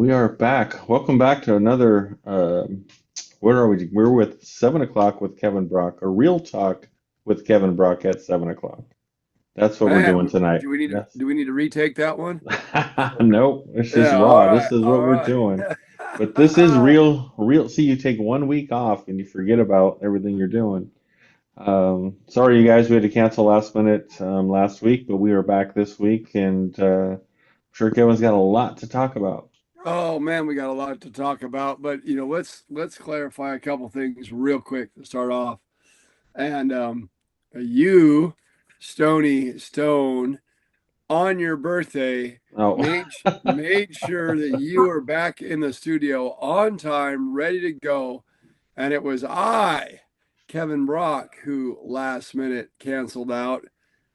We are back. Welcome back to another. Where are we? We're with 7 o'clock with Kevin Brock, a real talk with Kevin Brock at 7 o'clock. That's what we're doing Man, tonight. do we need to Yes. do we need to retake that one? Nope, this is Yeah, all raw. This right, is what all we're right. doing. But this is real, real. See, you take 1 week off and you forget about everything you're doing. Sorry, you guys, we had to cancel last minute last week, but we are back this week, and I'm sure Kevin's got a lot to talk about. Oh man, we got a lot to talk about, but let's clarify a couple things real quick to start off. And you, Stony Stone, on your birthday, Oh, made sure that you were back in the studio on time, ready to go, and it was Kevin Brock, who last minute canceled out.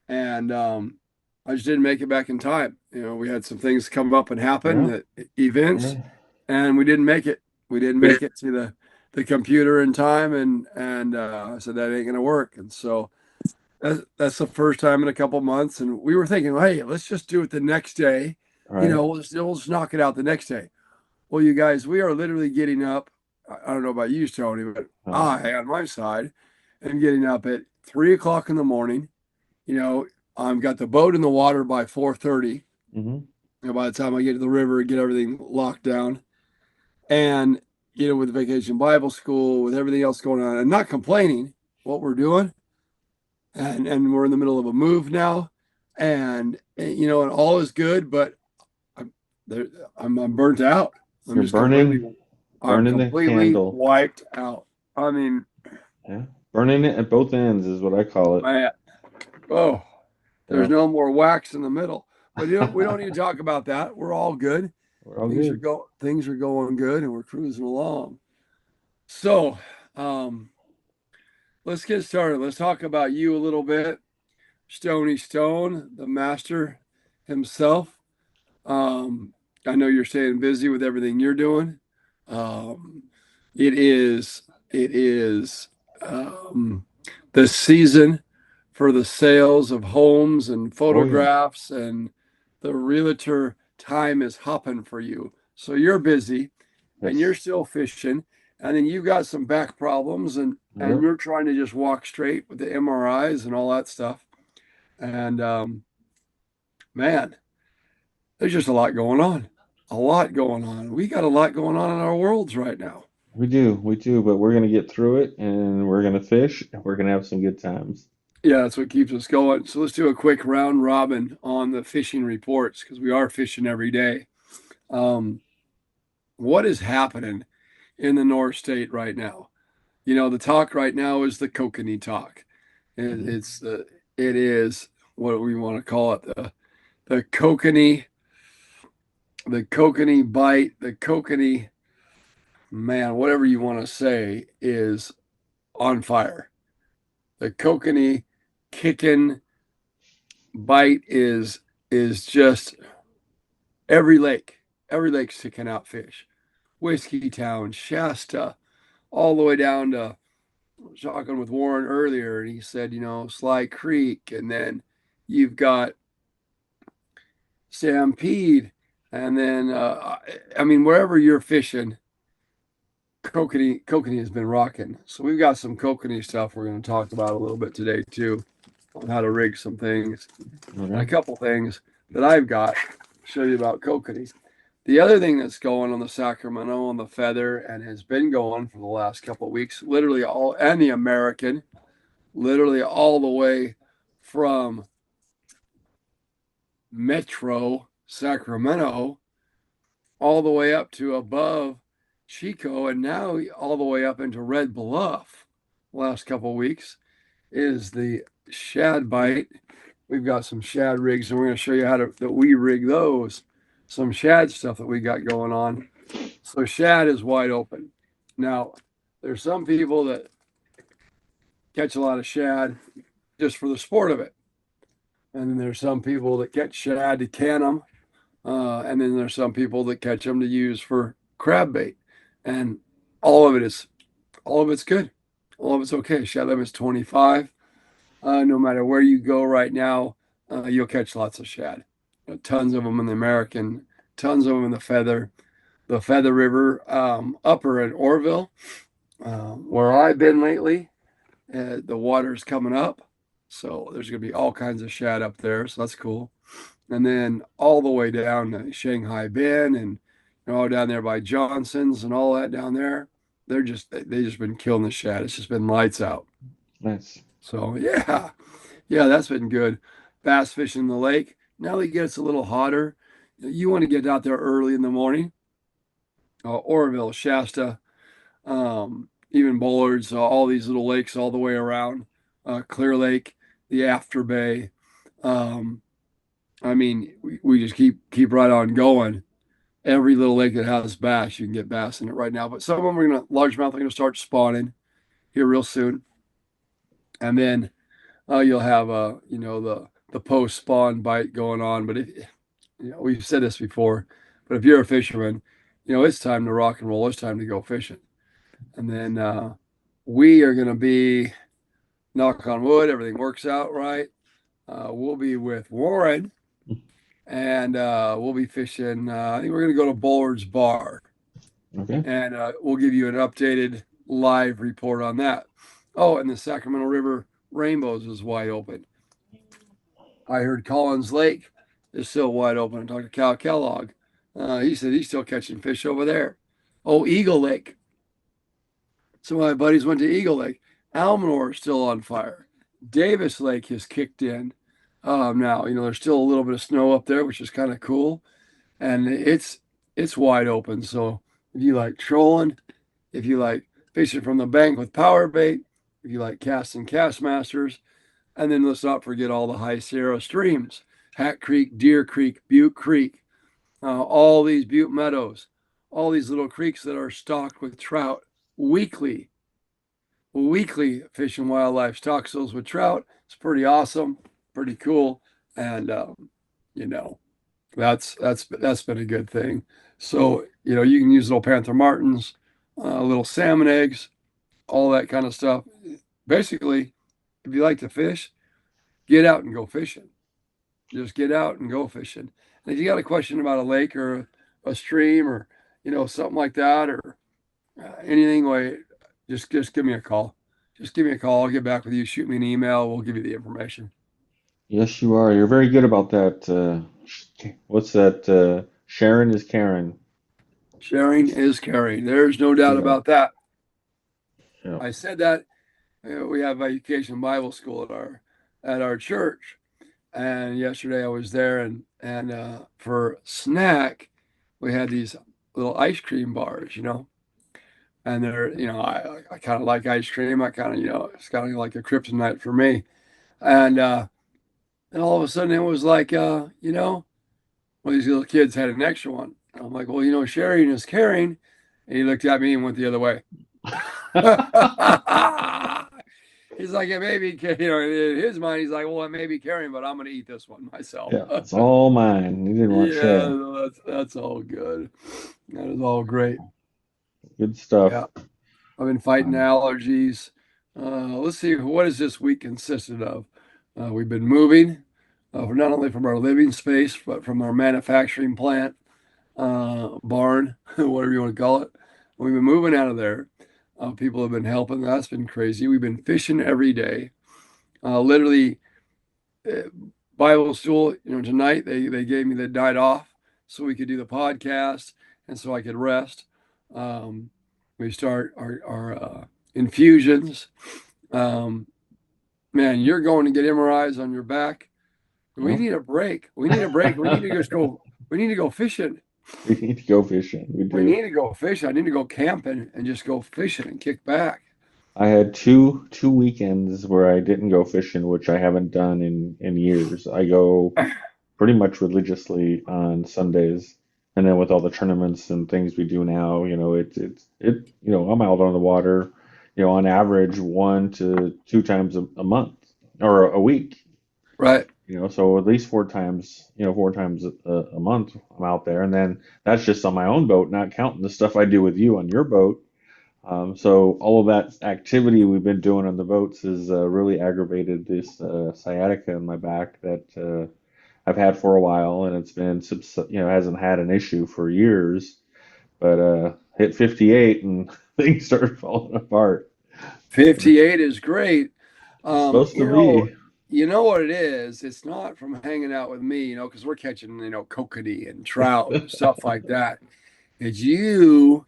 And I just didn't make it back in time. We had some things come up and happen, yeah, that events, yeah. and we didn't make it. We didn't make it to the computer in time, and I said that ain't gonna work. And so that's the first time in a couple months, and we were thinking, well, hey, let's just do it the next day. All right. We'll just knock it out the next day. Well, you guys, we are literally getting up. I don't know about you, Tony, but Oh, I, on my side, am getting up at 3 o'clock in the morning. You know, I've got the boat in the water by 4:30. mm-hmm. By the time I get to the river and get everything locked down, and with Vacation Bible School, with everything else going on, and not complaining what we're doing, and we're in the middle of a move now, and all is good, but I'm there. I'm burnt out. I'm You're just completely I'm burning the completely candle. wiped out. I mean, Yeah, burning it at both ends is what I call it. man, oh, there's So no more wax in the middle. But we don't need to talk about that. We're all good. we're all good. Things are going good, and we're cruising along. So, um, let's get started. Let's talk about you a little bit. Stony Stone, the master himself. Um, I know you're staying busy with everything you're doing. Um, it is um, the season for the sales of homes and Oh yeah. photographs, and the realtor time is hopping for you. So you're busy, and you're Yes. still fishing, and then you've got some back problems, and Yep. you're trying to just walk straight with the MRIs and all that stuff. And man, there's just a lot going on. A lot going on. We got a lot going on in our worlds right now. We do, but we're gonna get through it, and we're gonna fish, and we're gonna have some good times. Yeah, that's what keeps us going. So let's do a quick round robin on the fishing reports, because we are fishing every day. Um, what is happening in the North State right now? The talk right now is the Kokanee talk. It, Mhm. it's the it is what we want to call it, the Kokanee, the Kokanee bite, the Kokanee, man, whatever you want to say, is on fire. The Kokanee kicking bite is just every lake. Every lake's kicking out fish. Whiskey Town, Shasta, all the way down to, I was talking with Warren earlier, and he said, Sly Creek, and then you've got Stampede, and then I mean, wherever you're fishing, Kokanee has been rocking. So we've got some Kokanee stuff we're going to talk about a little bit today too, on how to rig some things, and a Okay. couple things that I've got to show you about Kokanee. The other thing that's going on the Sacramento on the Feather, and has been going for the last couple of weeks, literally all, and the American, literally all the way from Metro Sacramento all the way up to above Chico, and now all the way up into Red Bluff. Last couple of weeks is the shad bite. We've got some shad rigs, and we're going to show you how to that we rig those. Some shad stuff that we got going on. So shad is wide open. Now, there's some people that catch a lot of shad just for the sport of it, and then there's some people that catch shad to can them, and then there's some people that catch them to use for crab bait, and all of it is all of it's good. All of it's okay. Shad limit is 25. No matter where you go right now, you'll catch lots of shad. Tons of them in the American, tons of them in the Feather. the Feather River upper in Orville, where I've been lately. The water's coming up, so there's going to be all kinds of shad up there, so that's cool. And then all the way down to Shanghai Bend and all down there by Johnson's and all that down there. They just been killing the shad. It's just been lights out. Nice. So yeah, yeah, that's been good. Bass fishing in the lake. Now that it gets a little hotter, you want to get out there early in the morning. Oroville, Shasta, even Bullards, all these little lakes all the way around. Clear Lake, the After Bay. Um, I mean, we just keep right on going. Every little lake that has bass, you can get bass in it right now. But some of them are gonna largemouth are gonna start spawning here real soon, and then you'll have the post spawn bite going on. But we've said this before, but if you're a fisherman, it's time to rock and roll. It's time to go fishing, and then we are gonna be knock on wood, everything works out right. We'll be with Warren and we'll be fishing. I think we're going to go to Bullard's Bar, Okay. and we'll give you an updated live report on that. Oh, and the Sacramento River Rainbows is wide open. I heard Collins Lake is still wide open. I talked to Cal Kellogg. He said he's still catching fish over there. Oh, Eagle Lake. Some of my buddies went to Eagle Lake. Almanor is still on fire. Davis Lake has kicked in. Now, there's still a little bit of snow up there, which is kind of cool. And it's wide open. So if you like trolling, if you like fishing from the bank with power bait, if you like casting Castmasters, and then let's not forget all the High Sierra streams, Hat Creek, Deer Creek, Butte Creek, all these Butte Meadows, all these little creeks that are stocked with trout weekly. Weekly Fish and Wildlife stocks those with trout. It's pretty awesome, pretty cool, and you know that's been a good thing. So you can use little Panther Martins, little salmon eggs, all that kind of stuff. Basically, if you like to fish, get out and go fishing. Just get out and go fishing. And if you got a question about a lake or a stream or something like that or anything, like just give me a call. Just give me a call. I'll get back with you. Shoot me an email. We'll give you the information. Yes, you are. You're very good about that. What's that? Sharon is Karen. Sharing is caring. There's no doubt Yeah. about that. Yeah. I said that we have Vacation Bible School at our church, and yesterday I was there, and for snack we had these little ice cream bars, and they're I kind of like ice cream. I kind of it's kind of like a kryptonite for me, and all of a sudden it was like one of these little kids had an extra one. I'm like, well, sharing is caring, and he looked at me and went the other way. He's like, it may be, in his mind, he's like, well, it may be carrying, but I'm going to eat this one myself. Yeah, it's all mine. You didn't want to Yeah, share. that's all good. That is all great. Good stuff. Yeah, I've been fighting Um, allergies. Let's see, what has this week consisted of? We've been moving, not only from our living space, but from our manufacturing plant, barn, whatever you want to call it. We've been moving out of there. People have been helping. That's been crazy. We've been fishing every day. Literally, uh, Bible school, tonight they gave me the night off so we could do the podcast and so I could rest. Um, we start our infusions. Um, Man, you're going to get MRIs on your back. We well, need a break. We need a break. We need to just go. We need to go fishing. we need to go fishing. We We do. need to go fishing. I need to go camping and just go fishing and kick back. I had two weekends where I didn't go fishing, which I haven't done in years. I go pretty much religiously on Sundays, and then with all the tournaments and things we do now, I'm out on the water, on average 1 to 2 times a month or a week. Right. So at least 4 times, 4 times a month I'm out there, and then that's just on my own boat, not counting the stuff I do with you on your boat. So all of that activity we've been doing on the boats has really aggravated this sciatica in my back that I've had for a while, and it's been, hasn't had an issue for years, but hit 58 and things started falling apart. So 58 is great. it's supposed to You know, be. you know what it is? It's not from hanging out with me, because we're catching, kokanee and trout and stuff like that. It's you,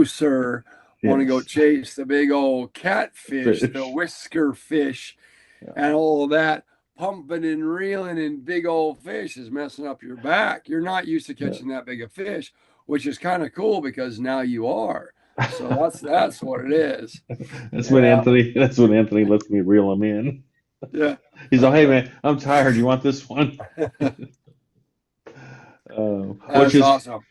sir, want to go Yes. chase the big old catfish, the Fish. whisker fish, Yeah. and all of that. Pumping and reeling and big old fish is messing up your back. You're not used to Yeah. catching that big of fish, which is kind of cool because now you are. So that's what it is. That's when Yeah, Anthony lets me reel him in. yeah. He's like, "Hey man, I'm tired. You want this one?" Which That's is awesome.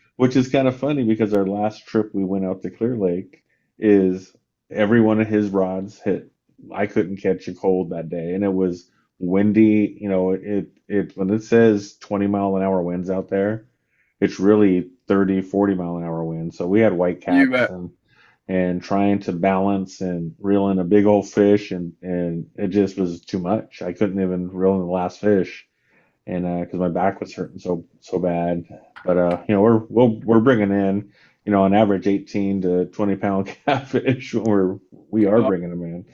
kind of funny because our last trip we went out to Clear Lake is every one of his rods hit. I couldn't catch a cold that day, and it was windy. It when it says 20-mile-an-hour winds out there, it's really 30, 40-mile-an-hour winds. So we had white You caps bet. and trying to balance and reel in a big old fish, and it just was too much. I couldn't even reel in the last fish, and because my back was hurting so bad. But we're bringing in, on average 18 to 20 pound catfish when we are Yeah, bringing them in.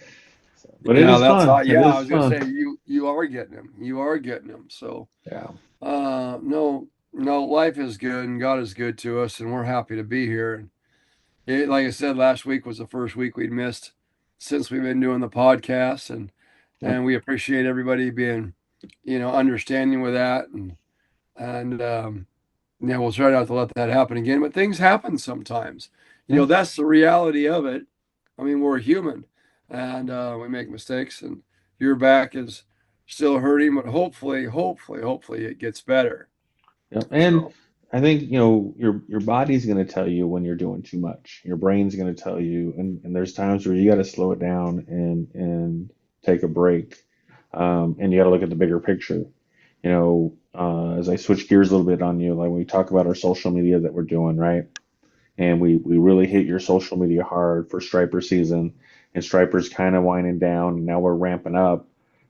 So, but it yeah, is that's fun. all. It Yeah, I is was gonna fun. say you are getting them. You are getting them. So, Yeah. no, no, life is good and God is good to us, and we're happy to be here. And like I said, last week was the first week we'd missed since we've been doing the podcast, and Yep. we appreciate everybody being, understanding with that, and yeah, we'll try not to let that happen again. But things happen sometimes. Yeah. That's the reality of it. I mean, we're human, and we make mistakes, and your back is still hurting, but hopefully, it gets better. Yep. And So, I think, your body's going to tell you when you're doing too much. Your brain's going to tell you, and there's times where you got to slow it down and take a break. And you got to look at the bigger picture. As I switch gears a little bit on you, like when we talk about our social media that we're doing, right? And we really hit your social media hard for striper season, and striper's kind of winding down, and now we're ramping up.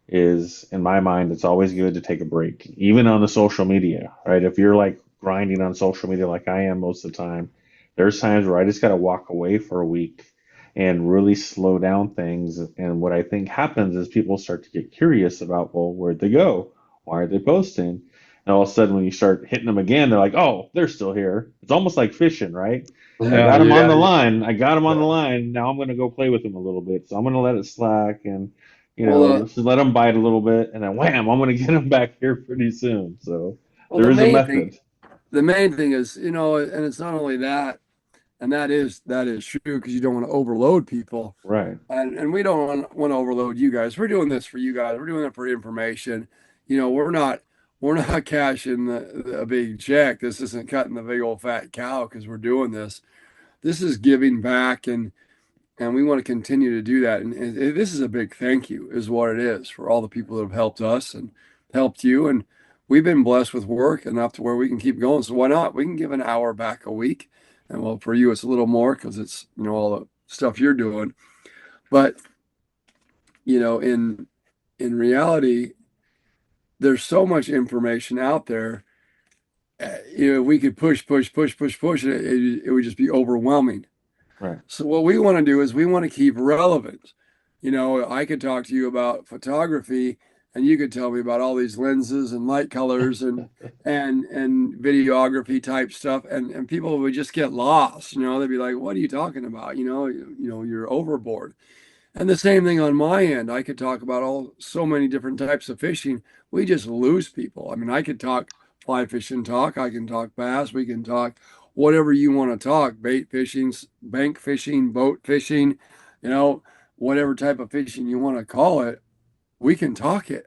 Is in my mind, it's always good to take a break, even on the social media, right? If you're like grinding on social media like I am most of the time, there's times where I just got to walk away for a week and really slow down things. And what I think happens is people start to get curious about, well, where'd they go? Why are they posting? And all of a sudden, when you start hitting them again, they're like, "Oh, they're still here." It's almost like fishing, right? I yeah, got them on yeah, the line. I got them on the yeah. line. Now I'm going to go play with them a little bit. So I'm going to let it slack and, Well, just let them bite a little bit, and then wham, I'm going to get them back here pretty soon. So well, there is a method. the main thing is, and it's not only that, and that is true because you don't want to overload people, Right. and we don't want to overload you guys. We're doing this for you guys. We're doing it for information. We're not cashing a big check. This isn't cutting the big old fat cow because we're doing this. This is giving back, and we want to continue to do that. And this is a big thank you, is what it is, for all the people that have helped us and helped you. And we've been blessed with work enough to where we can keep going. So why not? We can give an hour back a week. And well, for you, it's a little more because it's, all the stuff you're doing. But, in reality, there's so much information out there. We could push, push, push, push, push, and it would just be overwhelming. Right. So what we want to do is we want to keep relevant. I could talk to you about photography and you could tell me about all these lenses and light colors and videography type stuff and people would just get lost. They'd be like, "What are you talking about? You're overboard." And the same thing on my end. I could talk about so many different types of fishing. We just lose people. I mean, I could talk fly fishing talk. I can talk bass. We can talk whatever you want to talk. Bait fishing, bank fishing, boat fishing, you know, whatever type of fishing you want to call it. We can talk it.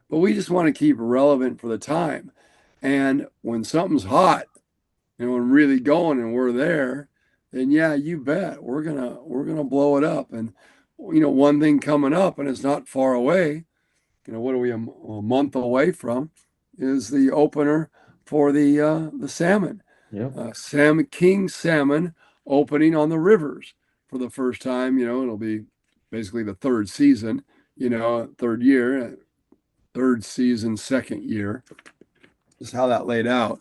But we just want to keep relevant for the time. And when something's hot, and really going and we're there, then yeah, you bet we're gonna blow it up. And one thing coming up, and it's not far away. What are we a month away from? Is the opener for the salmon, Yep. King salmon opening on the rivers for the first time. It'll be basically the third season. Third year, third season, second year is how that laid out,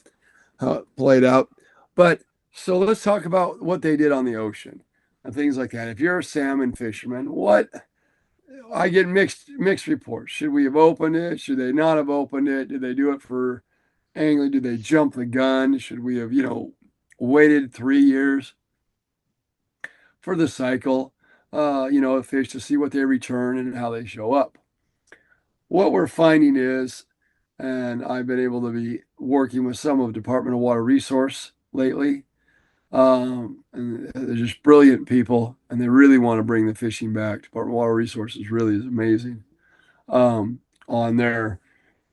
how it played out. But So let's talk about what they did on the ocean and things like that. If you're a salmon fisherman, what I get mixed reports. Should we have opened it? Should they not have opened it? Did they do it for angling? Did they jump the gun? Should we have, waited 3 years for the cycle, of fish to see what they return and how they show up? What we're finding is, and I've been able to be working with some of Department of Water Resource lately, and they're just brilliant people, and they really want to bring the fishing back. Department of Water Resources really is amazing on their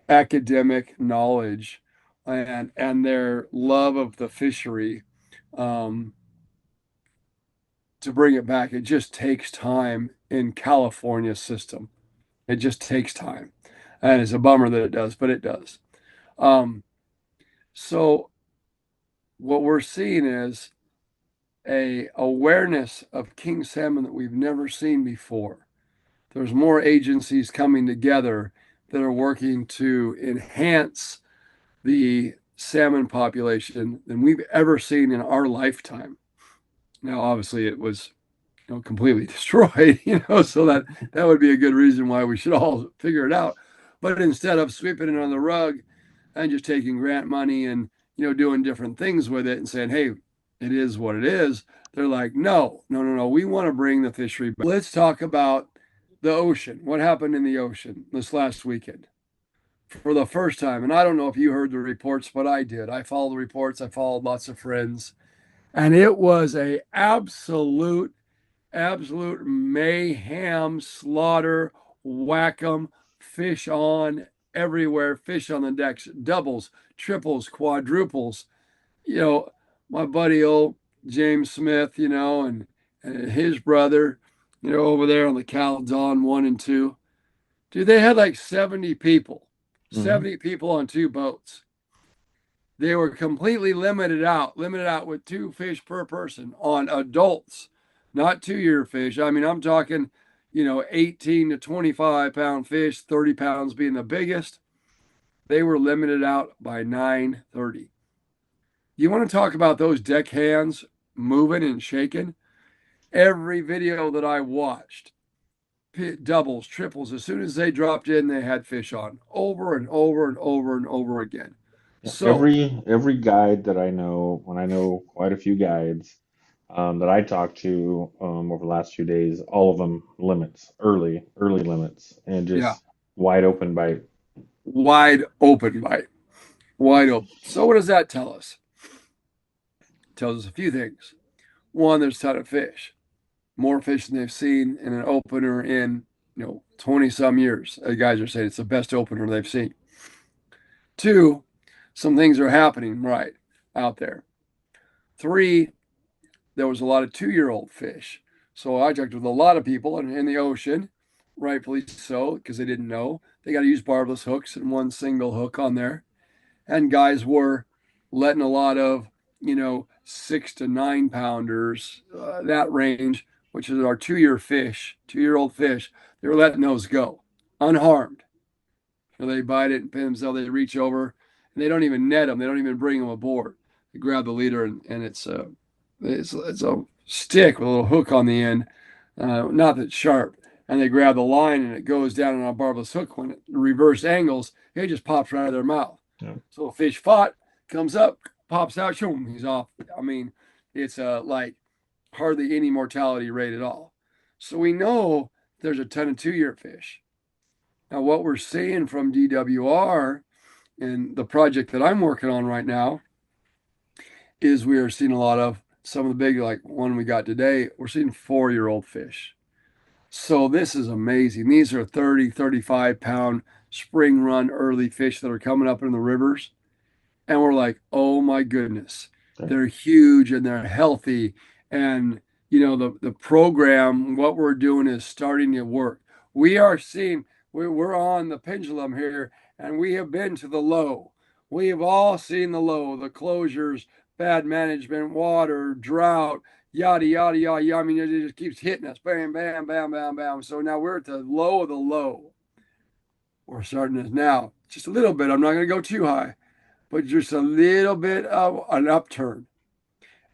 academic knowledge and their love of the fishery um, to bring it back. It just takes time in California's system. It just takes time, and it's a bummer that it does, but it does. Um, so what we're seeing is a awareness of king salmon that we've never seen before. There's more agencies coming together that are working to enhance the salmon population than we've ever seen in our lifetime. Now, obviously, it was completely destroyed, so that would be a good reason why we should all figure it out. But instead of sweeping it on the rug and just taking grant money and doing different things with it and saying, hey, it is what it is, they're like, no, no, no, no, we want to bring the fishery back. Let's talk about the ocean. What happened in the ocean this last weekend? For the first time, and I don't know if you heard the reports, but I did. I followed the reports. I followed lots of friends, and it was a absolute mayhem, slaughter, whack 'em, fish on everywhere, fish on the decks, doubles, triples, quadruples. You know, my buddy old James Smith, and his brother, over there on the Cal Dawn 1 and 2. Dude, they had like 70 people, Hmm. 70 people on two boats. They were completely limited out with two fish per person on adults, not 2 year fish. I mean, I'm talking, 18 to 25 pound fish, 30 pounds being the biggest. They were limited out by 9:30. You want to talk about those deck hands moving and shaking? Every video that I watched, doubles, triples, as soon as they dropped in, they had fish on over and over and over and over again. Yeah, So, every guide that I know, when I know quite a few guides that I talked to over the last few days, all of them limits, early limits, and yeah, just wide open bite. wide open bite, wide open. So, what does that tell us? It tells us a few things. One, there's a ton of fish, more fish than they've seen in an opener in 20 some years. The guys are saying it's the best opener they've seen. Two, some things are happening right out there. Three, there was a lot of 2 year old fish. So I talked with a lot of people in the ocean, rightfully so, because they didn't know. They got to use barbless hooks and one single hook on there. And guys were letting a lot of, 6 to 9 pounders, that range, which is our 2 year old fish. They were letting those go unharmed. So they bite it and pin themselves. They reach over and they don't even net them. They don't even bring them aboard. They grab the leader and it's a stick with a little hook on the end, not that sharp. And they grab the line and it goes down on a barbless hook. When it reverse angles, it just pops right out of their mouth. Yeah. So a fish fought, comes up, pops out, shoom, he's off. I mean, it's like hardly any mortality rate at all. So we know there's a ton of 2 year fish. Now, what we're seeing from DWR and the project that I'm working on right now is we are seeing a lot of some of the big, like one we got today, we're seeing 4 year old fish. So this is amazing. These are 30, 35 pound spring run early fish that are coming up in the rivers. And we're like, oh my goodness, Okay. they're huge and they're healthy. And, the program, what we're doing is starting to work. We are seeing, we're on the pendulum here, and we have been to the low. We have all seen the low, the closures, bad management, water, drought, yada, yada, yada, yada. I mean, it just keeps hitting us. Bam, bam, bam, bam, bam. So now we're at the low of the low. We're starting this now, just a little bit. I'm not going to go too high, but just a little bit of an upturn.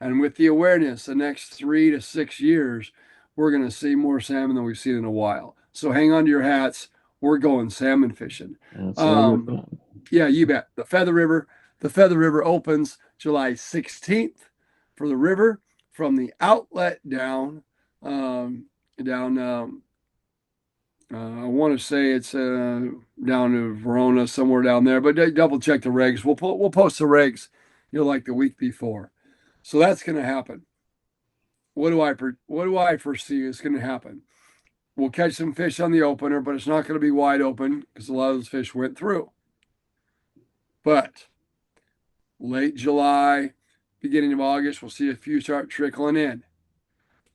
And with the awareness, the next 3 to 6 years, we're going to see more salmon than we've seen in a while. So hang on to your hats. We're going salmon fishing. That sounds like Um, fun. yeah, you bet. The Feather River opens July 16th for the river from the outlet down, um, down. I want to say it's down to Verona, somewhere down there, but double check the regs. We'll post the regs, like the week before. So that's going to happen. What do I foresee is going to happen? We'll catch some fish on the opener, but it's not going to be wide open because a lot of those fish went through. But late July, beginning of August, we'll see a few start trickling in.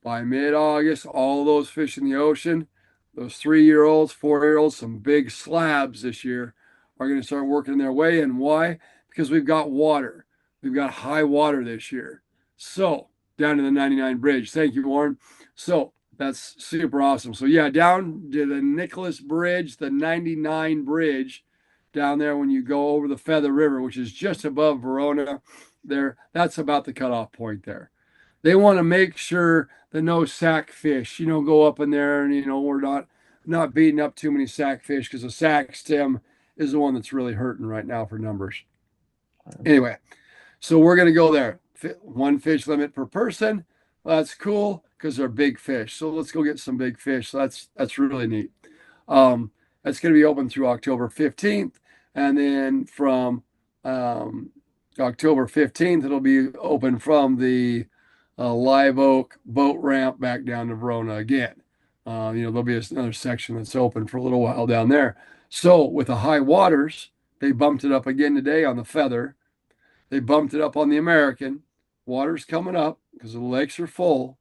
By mid-August, all those fish in the ocean, those 3-year-olds, 4-year-olds, some big slabs this year are going to start working their way in. Why? Because we've got water. We've got high water this year. So down to the 99 bridge. Thank you, Warren. So that's super awesome. So yeah, down to the Nicholas Bridge, the 99 bridge down there when you go over the Feather River, which is just above Verona there. That's about the cutoff point there. They want to make sure that no sack fish, go up in there and, we're not beating up too many sack fish because the sack stem is the one that's really hurting right now for numbers. Anyway, so we're going to go there. One fish limit per person. Well, that's cool because they're big fish. So let's go get some big fish. So that's really neat. That's going to be open through October 15th. And then from October 15th, it'll be open from the Live Oak boat ramp back down to Verona again. There'll be another section that's open for a little while down there. So with the high waters, they bumped it up again today on the Feather. They bumped it up on the American. Water's coming up because the lakes are full.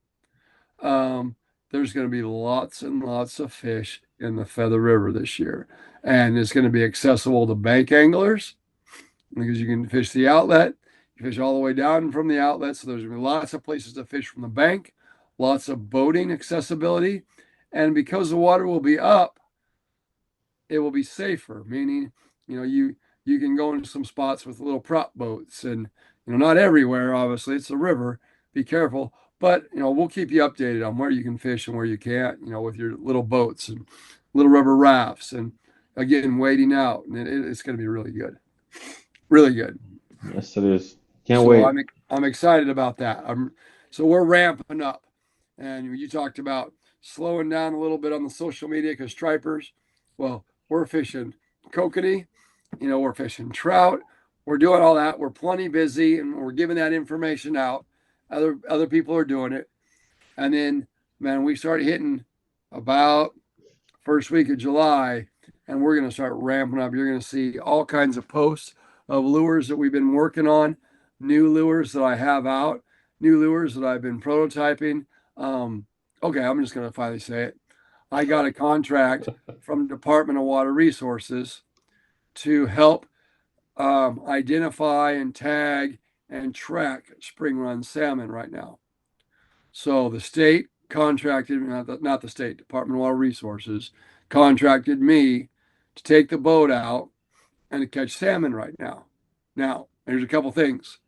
There's going to be lots and lots of fish in the Feather River this year. And it's going to be accessible to bank anglers because you can fish the outlet. You fish all the way down from the outlet. So there's going to be lots of places to fish from the bank, lots of boating accessibility. And because the water will be up, it will be safer, meaning, you can go into some spots with little prop boats and, not everywhere, obviously, it's a river. Be careful. But, we'll keep you updated on where you can fish and where you can't, with your little boats and little rubber rafts and, again, wading out. And it's going to be really good. Really good. Yes, it is. Can't So wait. I'm excited about that. So we're ramping up. And you talked about slowing down a little bit on the social media because stripers, well, we're fishing kokanee, we're fishing trout. We're doing all that. We're plenty busy and we're giving that information out. Other people are doing it. And then, man, we start hitting about first week of July and we're going to start ramping up. You're going to see all kinds of posts of lures that we've been working on, new lures that I have out, new lures that I've been prototyping. Okay, I'm just going to finally say it. I got a contract from the Department of Water Resources to help identify and tag and track spring run salmon right now. So the state contracted, not the state, Department of Water Resources contracted me to take the boat out and to catch salmon right now. Now, there's a couple things.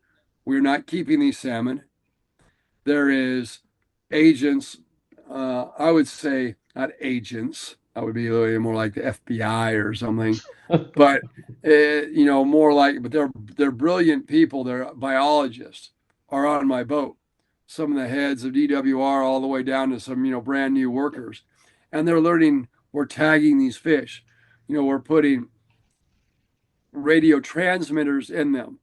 We're not keeping these salmon. There is agents, I would say not agents. That would be a little more like the FBI or something. But more like, but they're brilliant people. They're biologists are on my boat. Some of the heads of DWR all the way down to some brand new workers, and they're learning. We're tagging these fish. We're putting radio transmitters in them.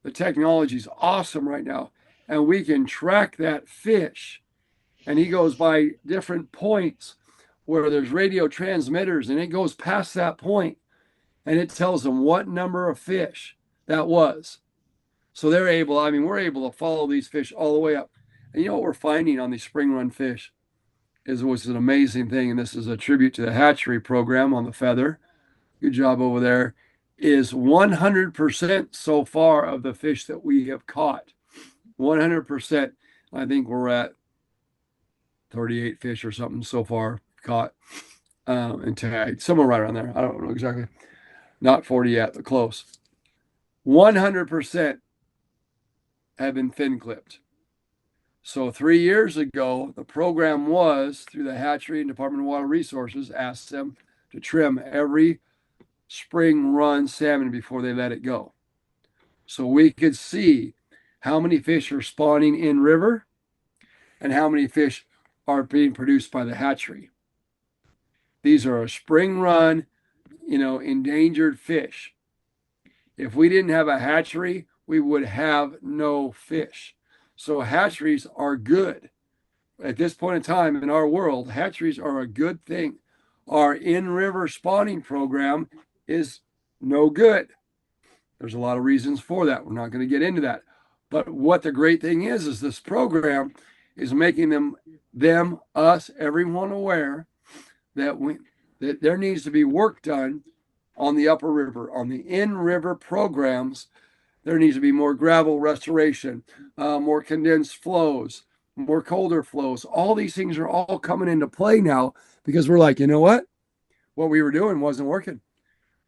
The technology is awesome right now, and we can track that fish. And he goes by different points where there's radio transmitters, and it goes past that point, and it tells them what number of fish that was. So we're able to follow these fish all the way up. And what we're finding on these spring run fish was an amazing thing, and this is a tribute to the hatchery program on the Feather. Good job over there. Is 100% so far of the fish that we have caught. 100%. I think we're at 38 fish or something so far caught and tagged. Somewhere right around there. I don't know exactly. Not 40 yet, but close. 100% have been fin clipped. So 3 years ago, the program was through the hatchery and Department of Water Resources asked them to trim every spring run salmon before they let it go. So we could see how many fish are spawning in river and how many fish are being produced by the hatchery. These are a spring run, endangered fish. If we didn't have a hatchery, we would have no fish. So hatcheries are good. At this point in time in our world, hatcheries are a good thing. Our in-river spawning program is no good. There's a lot of reasons for that. We're not going to get into that. But what the great thing is this program is making us, everyone aware that there needs to be work done on the upper river, on the in-river programs. There needs to be more gravel restoration, more condensed flows, more colder flows. All these things are all coming into play now because we're like, you know what? What we were doing wasn't working.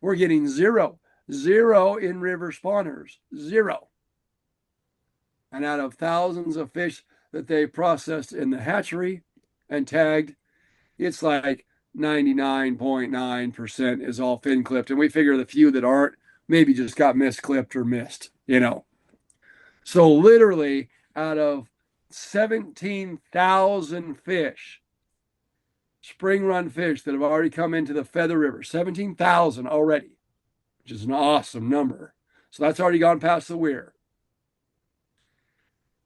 We're getting zero in-river spawners, zero. And out of thousands of fish that they processed in the hatchery and tagged, it's like 99.9% is all fin clipped. And we figure the few that aren't maybe just got misclipped or missed, So literally out of 17,000 fish, spring run fish that have already come into the Feather River, 17,000 already, which is an awesome number. So that's already gone past the weir.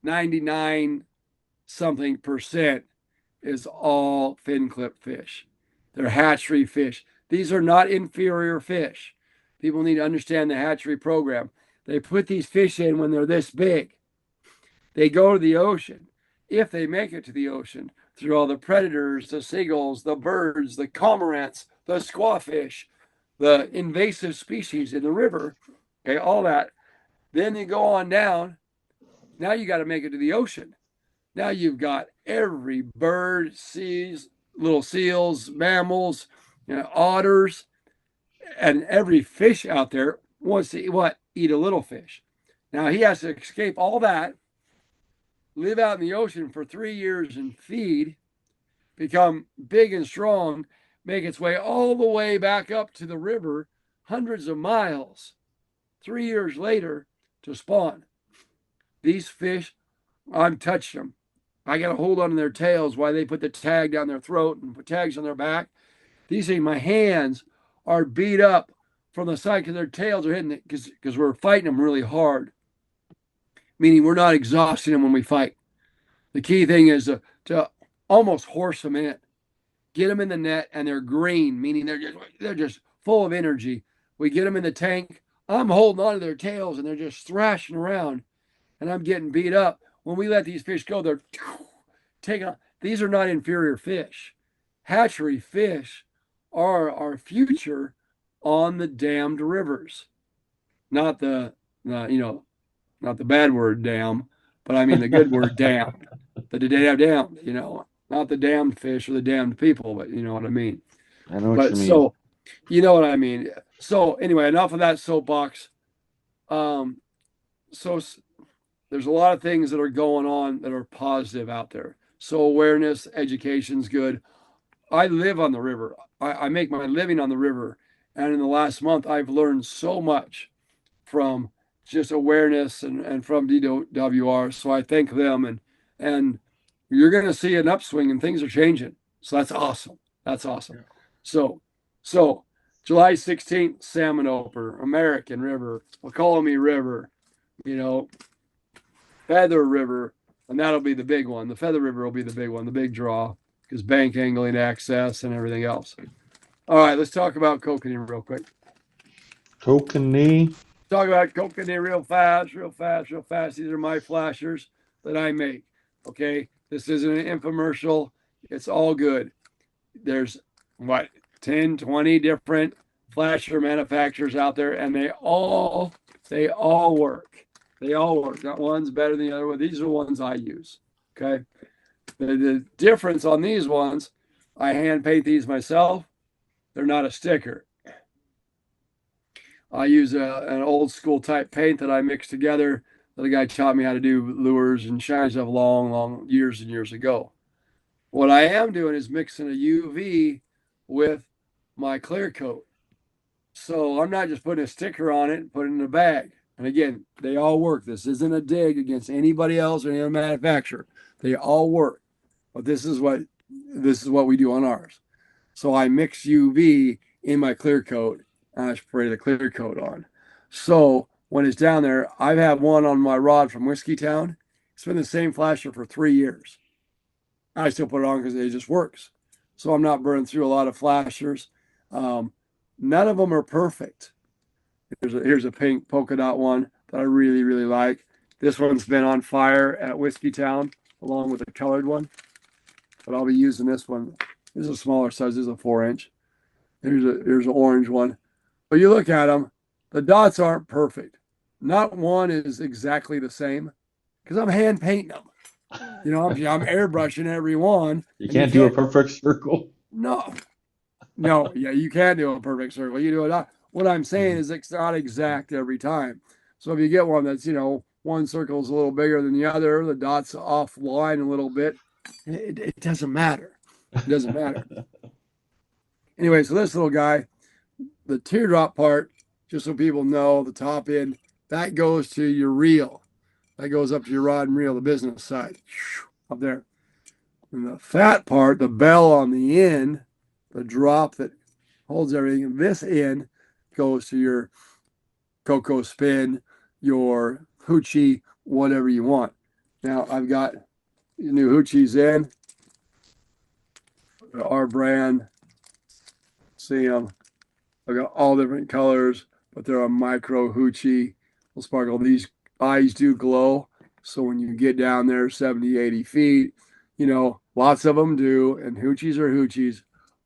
99 something percent is all fin clip fish. They're hatchery fish. These are not inferior fish. People need to understand the hatchery program. They put these fish in when they're this big. They go to the ocean. If they make it to the ocean, through all the predators, the seagulls, the birds, the cormorants, the squawfish, the invasive species in the river, okay, all that. Then you go on down. Now you got to make it to the ocean. Now you've got every bird, seas, little seals, mammals, otters, and every fish out there wants to eat a little fish. Now he has to escape all that, live out in the ocean for 3 years and feed, become big and strong, make its way all the way back up to the river, hundreds of miles, 3 years later to spawn. These fish, I've touched them. I got to hold on to their tails while they put the tag down their throat and put tags on their back. These things, my hands are beat up from the side because their tails are hitting it because we're fighting them really hard. Meaning we're not exhausting them when we fight. The key thing is to almost horse them in. Get them in the net and they're green, meaning they're just full of energy. We get them in the tank. I'm holding on to their tails and they're just thrashing around and I'm getting beat up. When we let these fish go, they're taking off. These are not inferior fish. Hatchery fish are our future on the dammed rivers. Not the not the bad word dam, but I mean the good word damned. The damned, not the damned fish or the damned people, but you know what I mean. I know what But you mean. so, you know what I mean. So anyway, enough of that soapbox. So there's a lot of things that are going on that are positive out there. So awareness, education's good. I live on the river. I make my living on the river. And in the last month, I've learned so much from just awareness and from DWR. So I thank them. And you're going to see an upswing and things are changing. So that's awesome. That's awesome. Yeah. So July 16th, Salmon Opener, American River, Kokanee River, Feather River, and that'll be the big one. The Feather River will be the big one, the big draw, because bank angling access and everything else. All right, let's talk about Kokanee real quick. Kokanee. Talk about Kokanee real fast, real fast, real fast. These are my flashers that I make. Okay, this isn't an infomercial. It's all good. There's 10, 20 different flasher manufacturers out there, and they all work. They all work. Not one's better than the other one. These are the ones I use. Okay. The difference on these ones, I hand paint these myself. They're not a sticker. I use an old school type paint that I mix together that a guy taught me how to do lures and shiny stuff long, long years and years ago. What I am doing is mixing a UV with my clear coat. So I'm not just putting a sticker on it and putting it in a bag. And again, they all work. This isn't a dig against anybody else or any other manufacturer. They all work. But this is what we do on ours. So I mix UV in my clear coat and I spray the clear coat on. So when it's down there, I've had one on my rod from Whiskey Town. It's been the same flasher for 3 years. I still put it on because it just works. So I'm not burning through a lot of flashers. None of them are perfect. Here's a pink polka dot one that I really, really like. This one's been on fire at Whiskey Town along with the colored one, but I'll be using this one. This is a smaller size. This is a 4-inch. Here's an orange one. But you look at them, the dots aren't perfect. Not one is exactly the same because I'm hand painting them. I'm airbrushing every one. You And you can't do a can't, perfect circle. no, no, yeah, you can't do a perfect circle. You do it. What I'm saying is it's not exact every time. So if you get one that's, one circle is a little bigger than the other, the dot's offline a little bit, it doesn't matter. It doesn't matter. Anyway, so this little guy, the teardrop part, just so people know, the top end, that goes to your reel. That goes up to your rod and reel, the business side, up there. And the fat part, the bell on the end, the drop that holds everything, this end goes to your Coco spin, your hoochie, whatever you want. Now I've got new hoochies in, our brand. See them. I've got all different colors, but they're a micro hoochie. Will sparkle. These eyes do glow. So when you get down there 70, 80 feet, lots of them do, and hoochies are hoochies.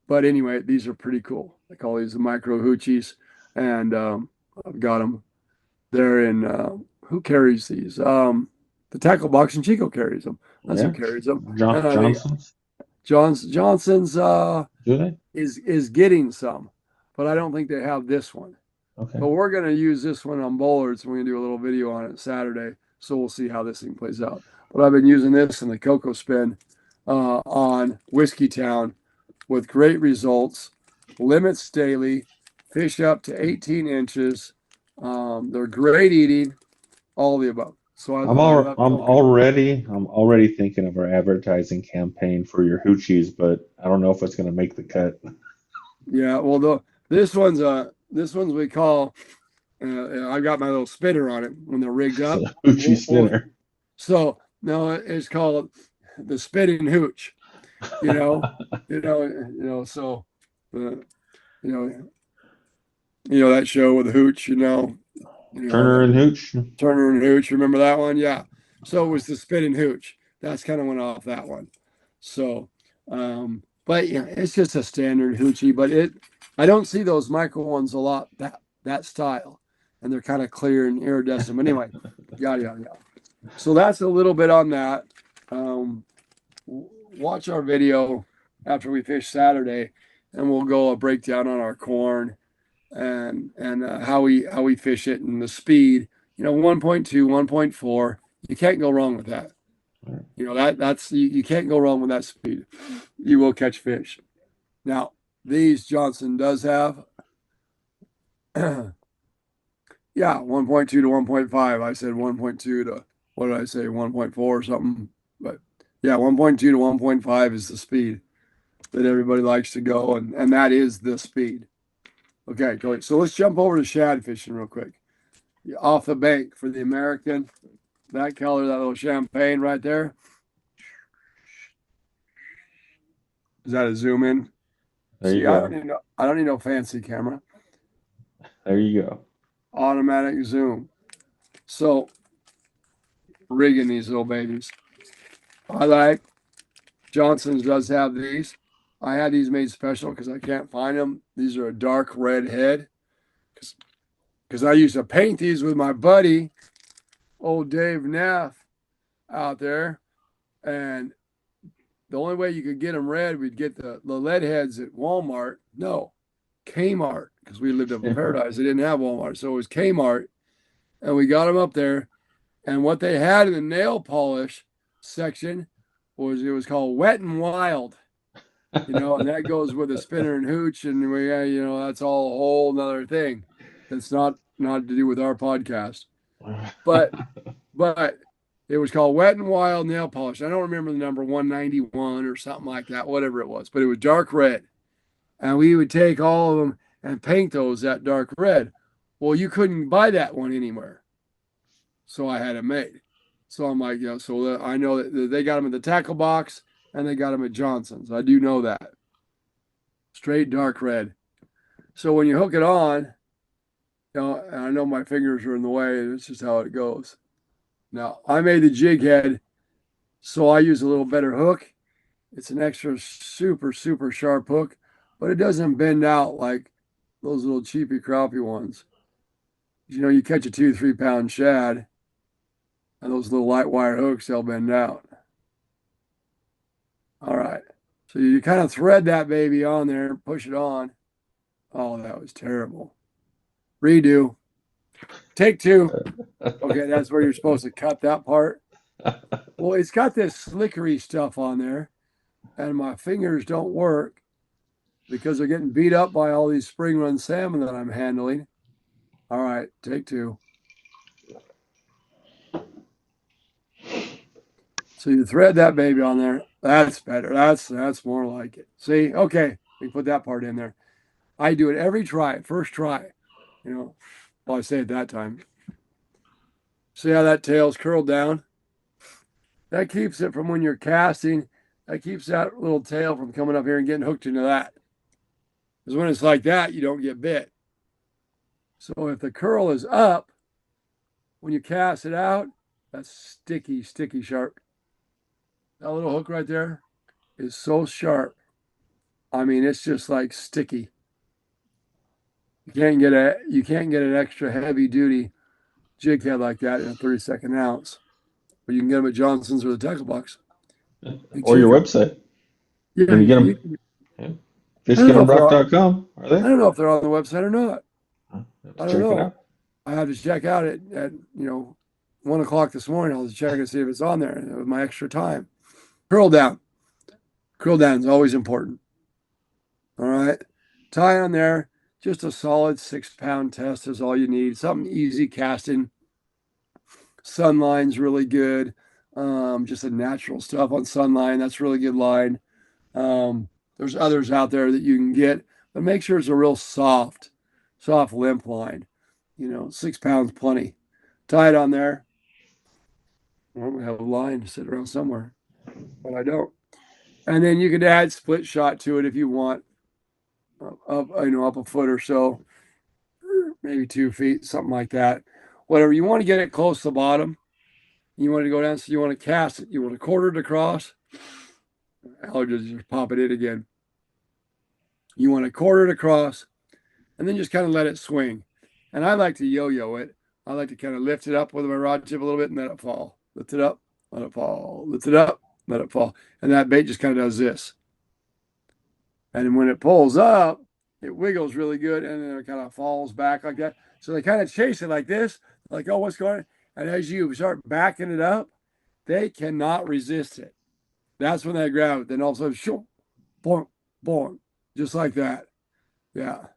But anyway, these are pretty cool. I call these the micro hoochies, and I've got them. They're in, who carries these? The Tackle Box and Chico carries them. That's Yeah. who carries them. And I think Johnson's. Johnson's Do they? is getting some, but I don't think they have this one. Okay. But we're going to use this one on bollards. We're going to do a little video on it Saturday, so we'll see how this thing plays out. But I've been using this in the Coco spin on Whiskey Town with great results. Limits daily, fish up to 18 inches. They're great eating, all the above. So I love I'm Kokanee. already thinking of our advertising campaign for your hoochies, but I don't know if it's going to make the cut. Yeah, well, this one's we call. I've got my little spinner on it when they're rigged It's up. a hoochie spinner. So no, it's called the spinning hooch. You know, So, you know, that show with the hooch. Turner and Hooch. Turner and Hooch. Remember that one? Yeah. So it was the spinning hooch. That's kind of went off that one. So, but yeah, it's just a standard hoochie. But I don't see those micro ones a lot. That style, and they're kind of clear and iridescent. But anyway, yeah. So that's a little bit on that. Watch our video after we fish Saturday, and we'll go a breakdown on our corn and how we fish it and the speed. 1.2, 1.4. You can't go wrong with that. That's you can't go wrong with that speed. You will catch fish. Now, these Johnson does have, yeah, 1.2 to 1.5. I said 1.2 to, what did I say, 1.4 or something. But yeah, 1.2 to 1.5 is the speed that everybody likes to go, and that is the speed. Okay, go ahead. So let's jump over to shad fishing real quick. Off the bank for the American, that color, that little champagne right there. Is that a zoom in? There you See, I go. don't need no fancy camera. There you go. Automatic zoom. So rigging these little babies. I like Johnson's does have these. I had these made special because I can't find them. These are a dark red head. Because I used to paint these with my buddy, old Dave Neff, out there. And the only way you could get them red, we'd get the lead heads at Walmart. No, Kmart, because we lived up in Paradise. They didn't have Walmart. So it was Kmart. And we got them up there. And what they had in the nail polish section was it was called Wet and Wild, and that goes with a spinner and hooch, and that's all a whole nother thing. That's not to do with our podcast, but but it was called Wet and Wild nail polish. I don't remember the number 191 or something like that, whatever it was, but it was dark red, and we would take all of them and paint those that dark red. Well, you couldn't buy that one anywhere, so I had it made. So I'm like, so I know that they got them at the tackle box and they got them at Johnson's. I do know that. Straight dark red. So when you hook it on, and I know my fingers are in the way, and it's just how it goes. Now, I made the jig head, so I use a little better hook. It's an extra super, super sharp hook, but it doesn't bend out like those little cheapy crappie ones. You catch a 2-3 pound shad, and those little light wire hooks, they'll bend out. All right. So you kind of thread that baby on there, push it on. Oh, that was terrible. Redo. Take 2. Okay, that's where you're supposed to cut that part. Well, it's got this slickery stuff on there, and my fingers don't work because they're getting beat up by all these spring run salmon that I'm handling. All right, take 2. So you thread that baby on there. That's better. That's more like it. See? Okay, we put that part in there. I do it every try, first try. Well, I say it that time. See how that tail's curled down? That keeps it from when you're casting. That keeps that little tail from coming up here and getting hooked into that. Because when it's like that, you don't get bit. So if the curl is up, when you cast it out, that's sticky, sticky sharp. That little hook right there is so sharp. I mean, it's just like sticky. You can't get an extra heavy duty jig head like that in a 32nd ounce. But you can get them at Johnson's or the tackle box. Or your website. Yeah, Can you get them? you, Yeah. I don't know if they're Fishgunandrock.com. Are they? I don't know if they're on the website or not. Have I to don't check it know. out. I have to check out at 1 o'clock this morning. I'll check and see if it's on there with my extra time. Curl down. Curl down is always important. All right. Tie on there. Just a solid 6-pound test is all you need. Something easy casting. Sunline's really good. Just a natural stuff on Sunline. That's really good line. There's others out there that you can get, but make sure it's a real soft limp line. 6 pounds plenty. Tie it on there. I don't have a line to sit around somewhere, but I don't. And then you can add split shot to it if you want, up a foot or so, maybe 2 feet, something like that. Whatever you want to get it close to the bottom. You want to go down, so you want to cast it. You want to quarter it across. I'll just pop it in again. You want to quarter it across, and then just kind of let it swing. And I like to yo-yo it. I like to kind of lift it up with my rod tip a little bit and let it fall. Lift it up, let it fall. Lift it up, let it fall. And that bait just kind of does this. And when it pulls up, it wiggles really good, and then it kind of falls back like that. So they kind of chase it like this, like, oh, what's going on? And as you start backing it up, they cannot resist it. That's when they grab it. Then all of a sudden, shoom, boom, boom, just like that. Yeah.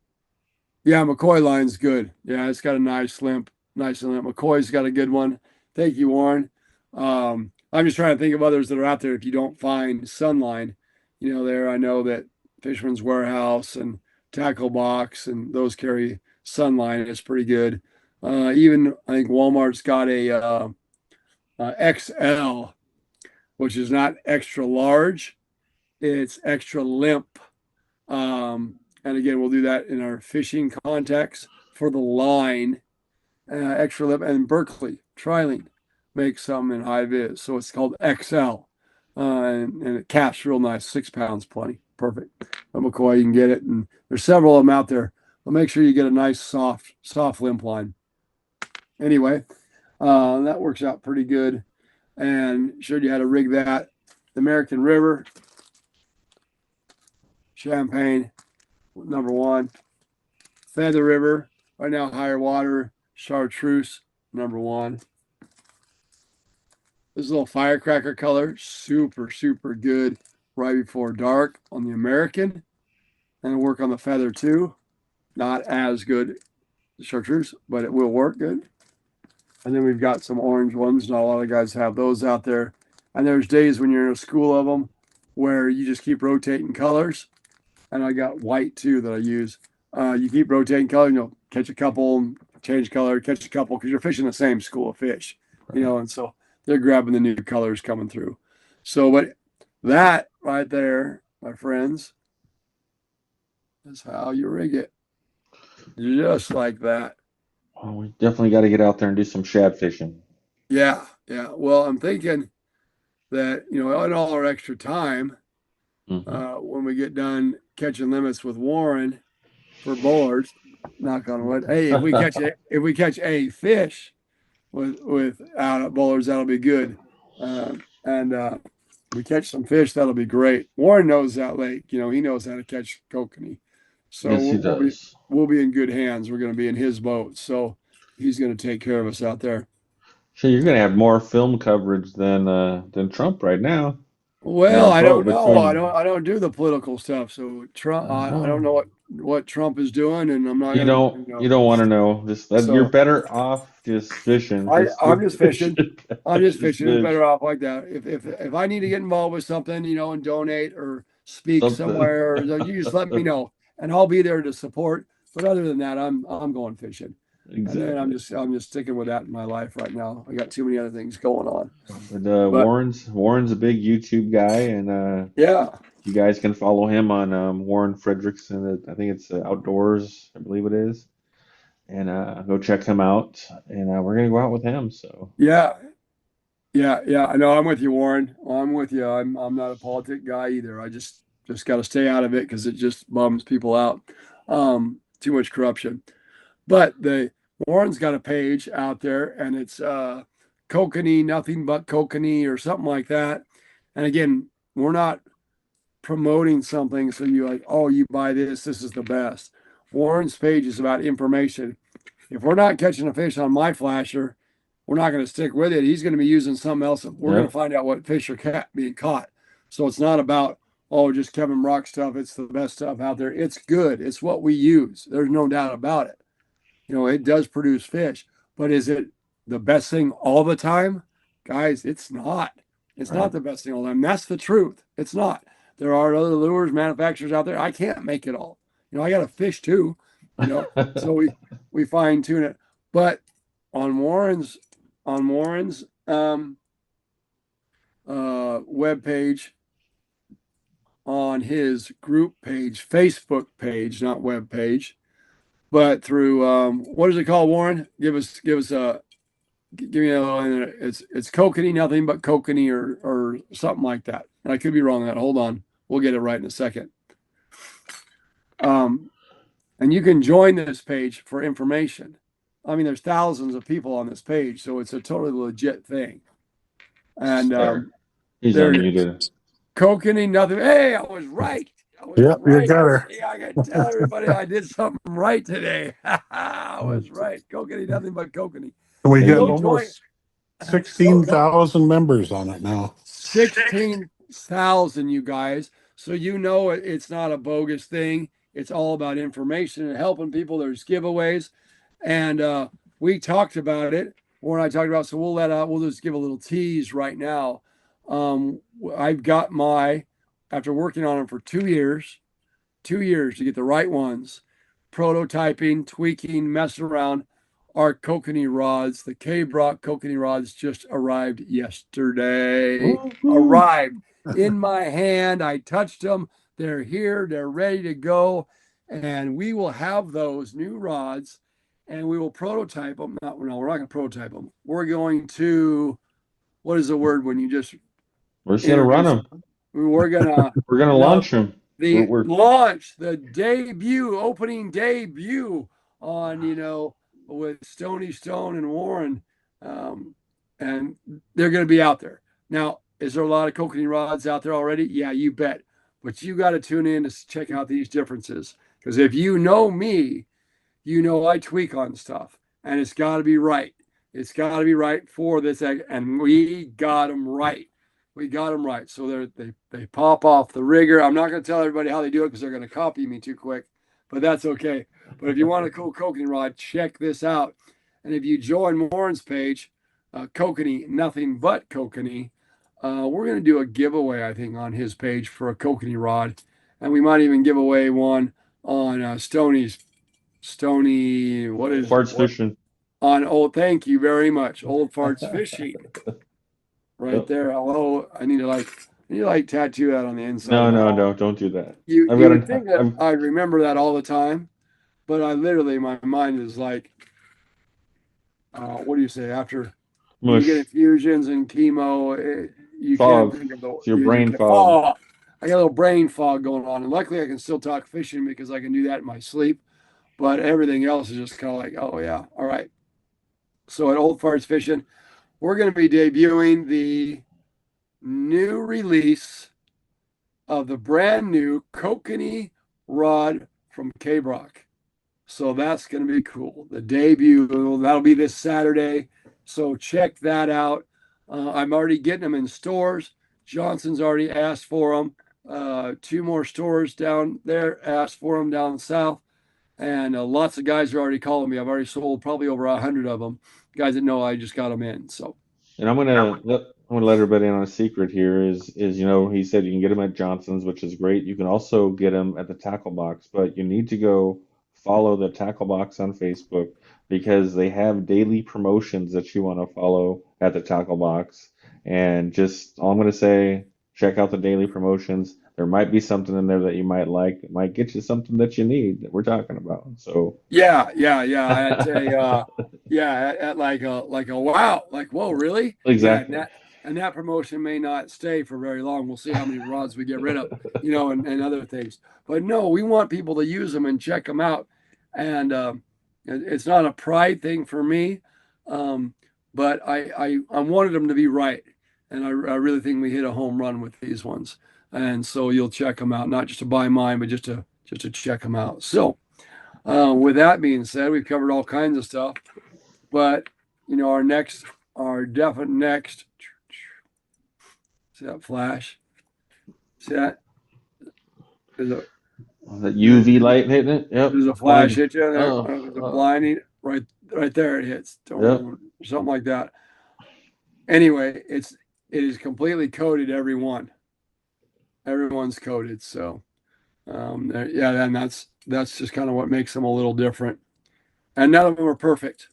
Yeah, McCoy line's good. Yeah, it's got a nice limp. McCoy's got a good one. Thank you, Warren. I'm just trying to think of others that are out there if you don't find Sunline. I know that Fisherman's Warehouse and Tackle Box and those carry Sunline. It's pretty good. Even I think Walmart's got a XL, which is not extra large. It's extra limp. And again, we'll do that in our fishing context for the line, extra limp. And Berkeley Trilene makes some in high vis. So it's called XL. And it casts real nice, 6 pounds, plenty. Perfect. At McCoy, you can get it. And there's several of them out there. But make sure you get a nice, soft limp line. Anyway, that works out pretty good. And showed you how to rig that. American River, Champagne, number 1. Feather River, right now higher water, Chartreuse, number 1. This little firecracker color, super, super good right before dark on the American. And it'll work on the feather too. Not as good chartreuse, but it will work good. And then we've got some orange ones. Not a lot of guys have those out there. And there's days when you're in a school of them where you just keep rotating colors. And I got white too that I use. You keep rotating color, catch a couple, change color, catch a couple, because you're fishing the same school of fish, Right. and so they're grabbing the new colors coming through. So, but that right there, my friends, is how you rig it. Just like that. Well, we definitely got to get out there and do some shad fishing. Yeah, yeah. Well, I'm thinking that, in all our extra time, Hmm. when we get done catching limits with Warren for boards, knock on wood. Hey, if we catch a fish with out at bowlers, that'll be good. And we catch some fish, that'll be great. Warren knows that lake. He knows how to catch kokanee. So Yes, he we'll be does. we'll be in good hands. We're going to be in his boat, so he's going to take care of us out there. So you're gonna have more film coverage than Trump right now in Well, that I boat don't know. I between. don't. I don't do the political stuff. So Trump, I I don't know. know what Trump is doing, and I'm not You gonna. don't you don't want to know. Just that you're So better off just fishing. I Just I'm go just fishing. fishing, I'm guys. just Just fishing. It's fish better off like that. If I need to get involved with something, and donate or speak something. somewhere, you just let me know, and I'll be there to support. But other than that, I'm going fishing, and then I'm Exactly. just I'm just sticking with that in my life right now. I got too many other things going on. But But Warren's a big YouTube guy, and yeah, you guys can follow him on Warren Fredrickson. I think it's Outdoors, I believe it is, and go check him out. And we're gonna go out with him. So yeah, yeah. I know I'm with you, Warren. I'm with you. I'm not a politic guy either. I just got to stay out of it because it just bums people out. Too much corruption. But the Warren's got a page out there, and it's Kokanee, nothing but Kokanee, or something like that. And again, we're not promoting something so you like, oh, you buy this, this is the best. Warren's page is about information. If we're not catching a fish on my flasher, we're not going to stick with it. He's going to be using something else. We're going to yep, find out what fish are being caught. So it's not about, oh, just Kevin Rock stuff. It's the best stuff out there. It's good. It's what we use. There's no doubt about it. It does produce fish, but is it the best thing all the time? Guys, it's not. It's not right. the best thing all the time. That's the truth. It's not. There are other lures manufacturers out there. I can't make it all. I got to fish too, so we fine tune it. But on Warren's web page, on his group page, Facebook page, not web page, but through what is it called, Warren? Give us a give me a little. It's Kokanee, nothing but Kokanee, or something like that. And I could be wrong on that. Hold on, we'll get it right in a second. Um, and you can join this page for information. I mean, there's thousands of people on this page, so it's a totally legit thing. And There, he's there it is. unmuted. Kokanee, nothing. Hey, I was right. I was Yep, you right. got her. Yeah, I can tell everybody I did something right today. I was right. Kokanee, nothing but Kokanee. We And Thank got go you. join almost 16,000 members on it now. 16,000, you guys. So it's not a bogus thing. It's all about information and helping people. There's giveaways. And we talked about it. Warren and I talked about, so we'll just give a little tease right now. I've got after working on them for 2 years to get the right ones, prototyping, tweaking, messing around. Our Kokanee rods, the K-Brock Kokanee rods, just arrived yesterday. Woo-hoo. Arrived in my hand. I touched them. They're here. They're ready to go. And we will have those new rods and we will prototype them. No, we're not going to prototype them. We're going to, what is the word when you just We're just gonna run introduce them. them? We're going to, We're gonna no, launch them. the We're launch, opening debut on, with Stony Stone and Warren. And they're going to be out there. Now, is there a lot of kokanee rods out there already? Yeah, you bet. But you got to tune in to check out these differences. Because if you know me, I tweak on stuff and it's got to be right. It's got to be right for this egg, and we got them right. We got them right. So they pop off the rigger. I'm not going to tell everybody how they do it because they're going to copy me too quick, but that's okay. But if you want a cool kokanee rod, check this out. And if you join Warren's page, Kokanee, nothing but Kokanee, we're going to do a giveaway, I think, on his page for a kokanee rod, and we might even give away one on Stony. What is Farts what fishing. on old? Thank you very much, Old Farts Fishing, right Yep. there. Hello, I need to like tattoo that on the inside No, of my. no, don't do that. I've You got would think that I've I'd remember that all the time, but I literally my mind is like, what do you say after? When you get mush infusions and chemo, you can't fog. think of the It's your you brain can fog. fog. I got a little brain fog going on, and luckily I can still talk fishing because I can do that in my sleep. But everything else is just kind of like, oh yeah, all right. So at Old Farts Fishing, we're going to be debuting the new release of the brand new Kokanee rod from K-Brock. So that's going to be cool. The debut, that'll be this Saturday. So check that out. I'm already getting them in stores. Johnson's already asked for them. Two more stores down there asked for them down south. And lots of guys are already calling me. I've already sold probably over 100 of them. Guys that know I just got them in. So, And I'm gonna let everybody in on a secret here is he said you can get them at Johnson's, which is great. You can also get them at the Tackle Box, but you need to go follow the Tackle Box on Facebook because they have daily promotions that you want to follow at the Tackle Box. And just all I'm gonna say, check out the daily promotions. There might be something in there that you might like. It might get you something that you need that we're talking about. So yeah. I'd say, yeah, at like a wow, like whoa, really? Yeah, exactly. and that promotion may not stay for very long. We'll see how many rods we get rid of, and other things. But no, we want people to use them and check them out. And it's not a pride thing for me, but I wanted them to be right, and I really think we hit a home run with these ones. And so you'll check them out, not just to buy mine, but just to check them out. So. With that being said, we've covered all kinds of stuff, but our definite next, see that flash? See that? There's a, That UV light hitting it. Yep. there's a flash Blind. hit you there. Oh, There's a blinding right there. It hits, yep. something like that. Anyway, it is completely coated. Everyone's coated. So, yeah, and that's just kind of what makes them a little different. And none of them are perfect.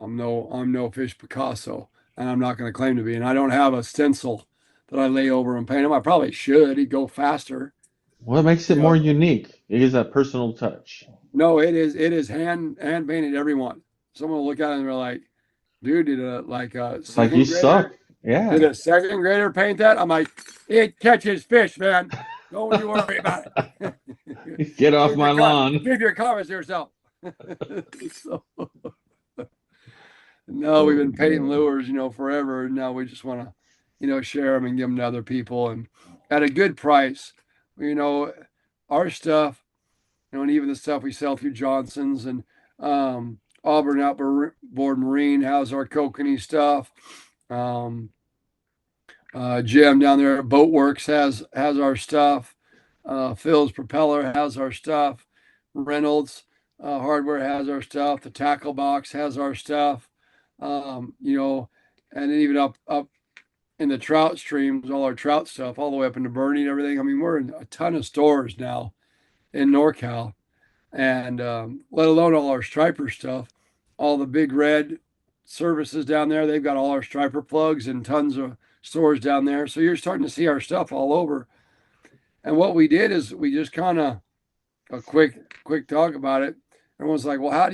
I'm no fish Picasso, and I'm not going to claim to be. And I don't have a stencil that I lay over and paint them. I probably should. It'd go faster. What makes it You more know, unique? It is that personal touch. no, it is hand painted. Everyone. Someone will look at it and they're like, "Dude, did a It's like you second grader suck. Yeah. did a second grader paint that?" I'm like, "It catches fish, man. Don't you worry about it." Get off my lawn. Keep your comments to yourself. So. No, we've Oh been painting man. lures, forever. Now we just want to, share them and give them to other people and at a good price. You know, our stuff, and even the stuff we sell through Johnson's and Auburn Outboard Marine has our kokanee stuff. Um, Jim down there at Boatworks has our stuff. Phil's Propeller has our stuff. Reynolds Hardware has our stuff. The Tackle Box has our stuff. You know, and then even up in the trout streams, all our trout stuff, all the way up into Bernie and everything. I mean, we're in a ton of stores now in NorCal, and let alone all our striper stuff. All the big red services down there, they've got all our striper plugs and tons of stores down there. So you're starting to see our stuff all over. And what we did is we just kind of a quick talk about it. Everyone's like, well, how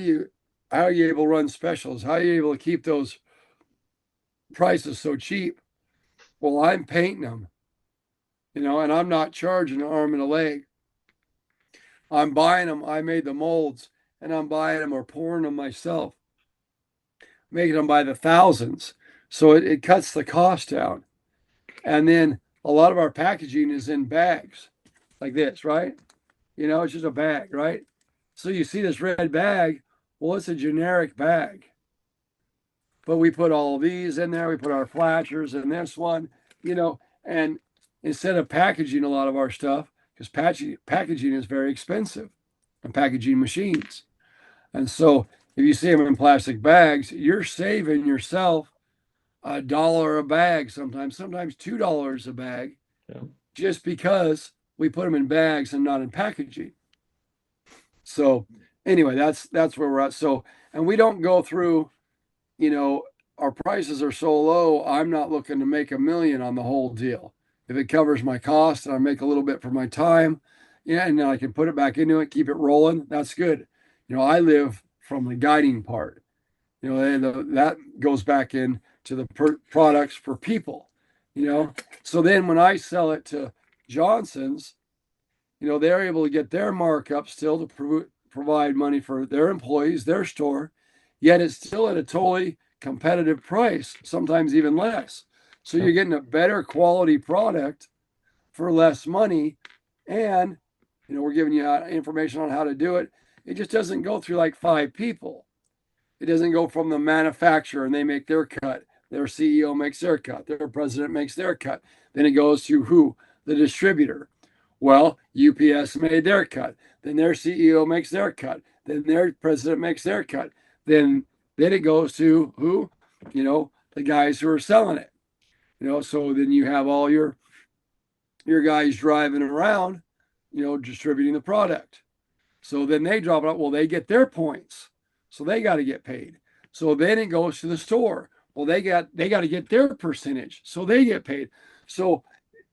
are you able to run specials? How are you able to keep those prices so cheap? Well, I'm painting them, and I'm not charging an arm and a leg. I'm buying them. I made the molds, and I'm buying them or pouring them myself, making them by the thousands. So it cuts the cost down. And then a lot of our packaging is in bags like this, right? It's just a bag, right? So you see this red bag. Well, it's a generic bag. but we put all these in there. We put our flashers in this one, and instead of packaging a lot of our stuff, because packaging is very expensive and packaging machines. And so if you see them in plastic bags, you're saving yourself $1 a bag, sometimes $2 a bag, Yeah. just because we put them in bags and not in packaging. So anyway, that's where we're at. So, and we don't go through, our prices are so low, I'm not looking to make $1 million on the whole deal. If it covers my cost and I make a little bit for my time, yeah, and then I can put it back into it, keep it rolling, that's good. I live from the guiding part. That goes back in to the products for people. So then when I sell it to Johnson's, they're able to get their markup still to provide money for their employees, their store, yet it's still at a totally competitive price, sometimes even less. So you're getting a better quality product for less money. And, we're giving you information on how to do it. It just doesn't go through like 5 people. It doesn't go from the manufacturer and they make their cut. Their CEO makes their cut. Their president makes their cut. Then it goes to who? The distributor. Well, UPS made their cut. Then their CEO makes their cut. Then their president makes their cut. Then it goes to who? The guys who are selling it. So then you have all your guys driving around, distributing the product. So then they drop it out. Well, they get their points. So they got to get paid. So then it goes to the store. Well, they got to get their percentage. So they get paid. So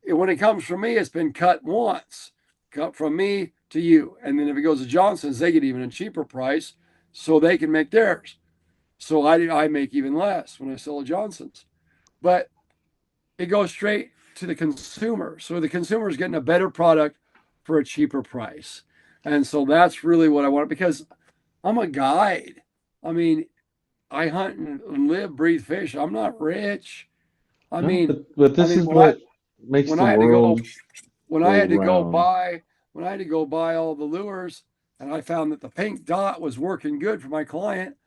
when it comes from me, it's been cut once, cut from me to you. And then if it goes to Johnson's, they get even a cheaper price so they can make theirs. So I make even less when I sell at Johnson's. But it goes straight to the consumer. So the consumer is getting a better product for a cheaper price. And so that's really what I want, because I'm a guide. I mean, I hunt and live, breathe fish. I'm not rich. I No, mean, but this is when what makes when the I had to go world when I go had to go round. buy when I had to go buy all the lures, and I found that the pink dot was working good for my client,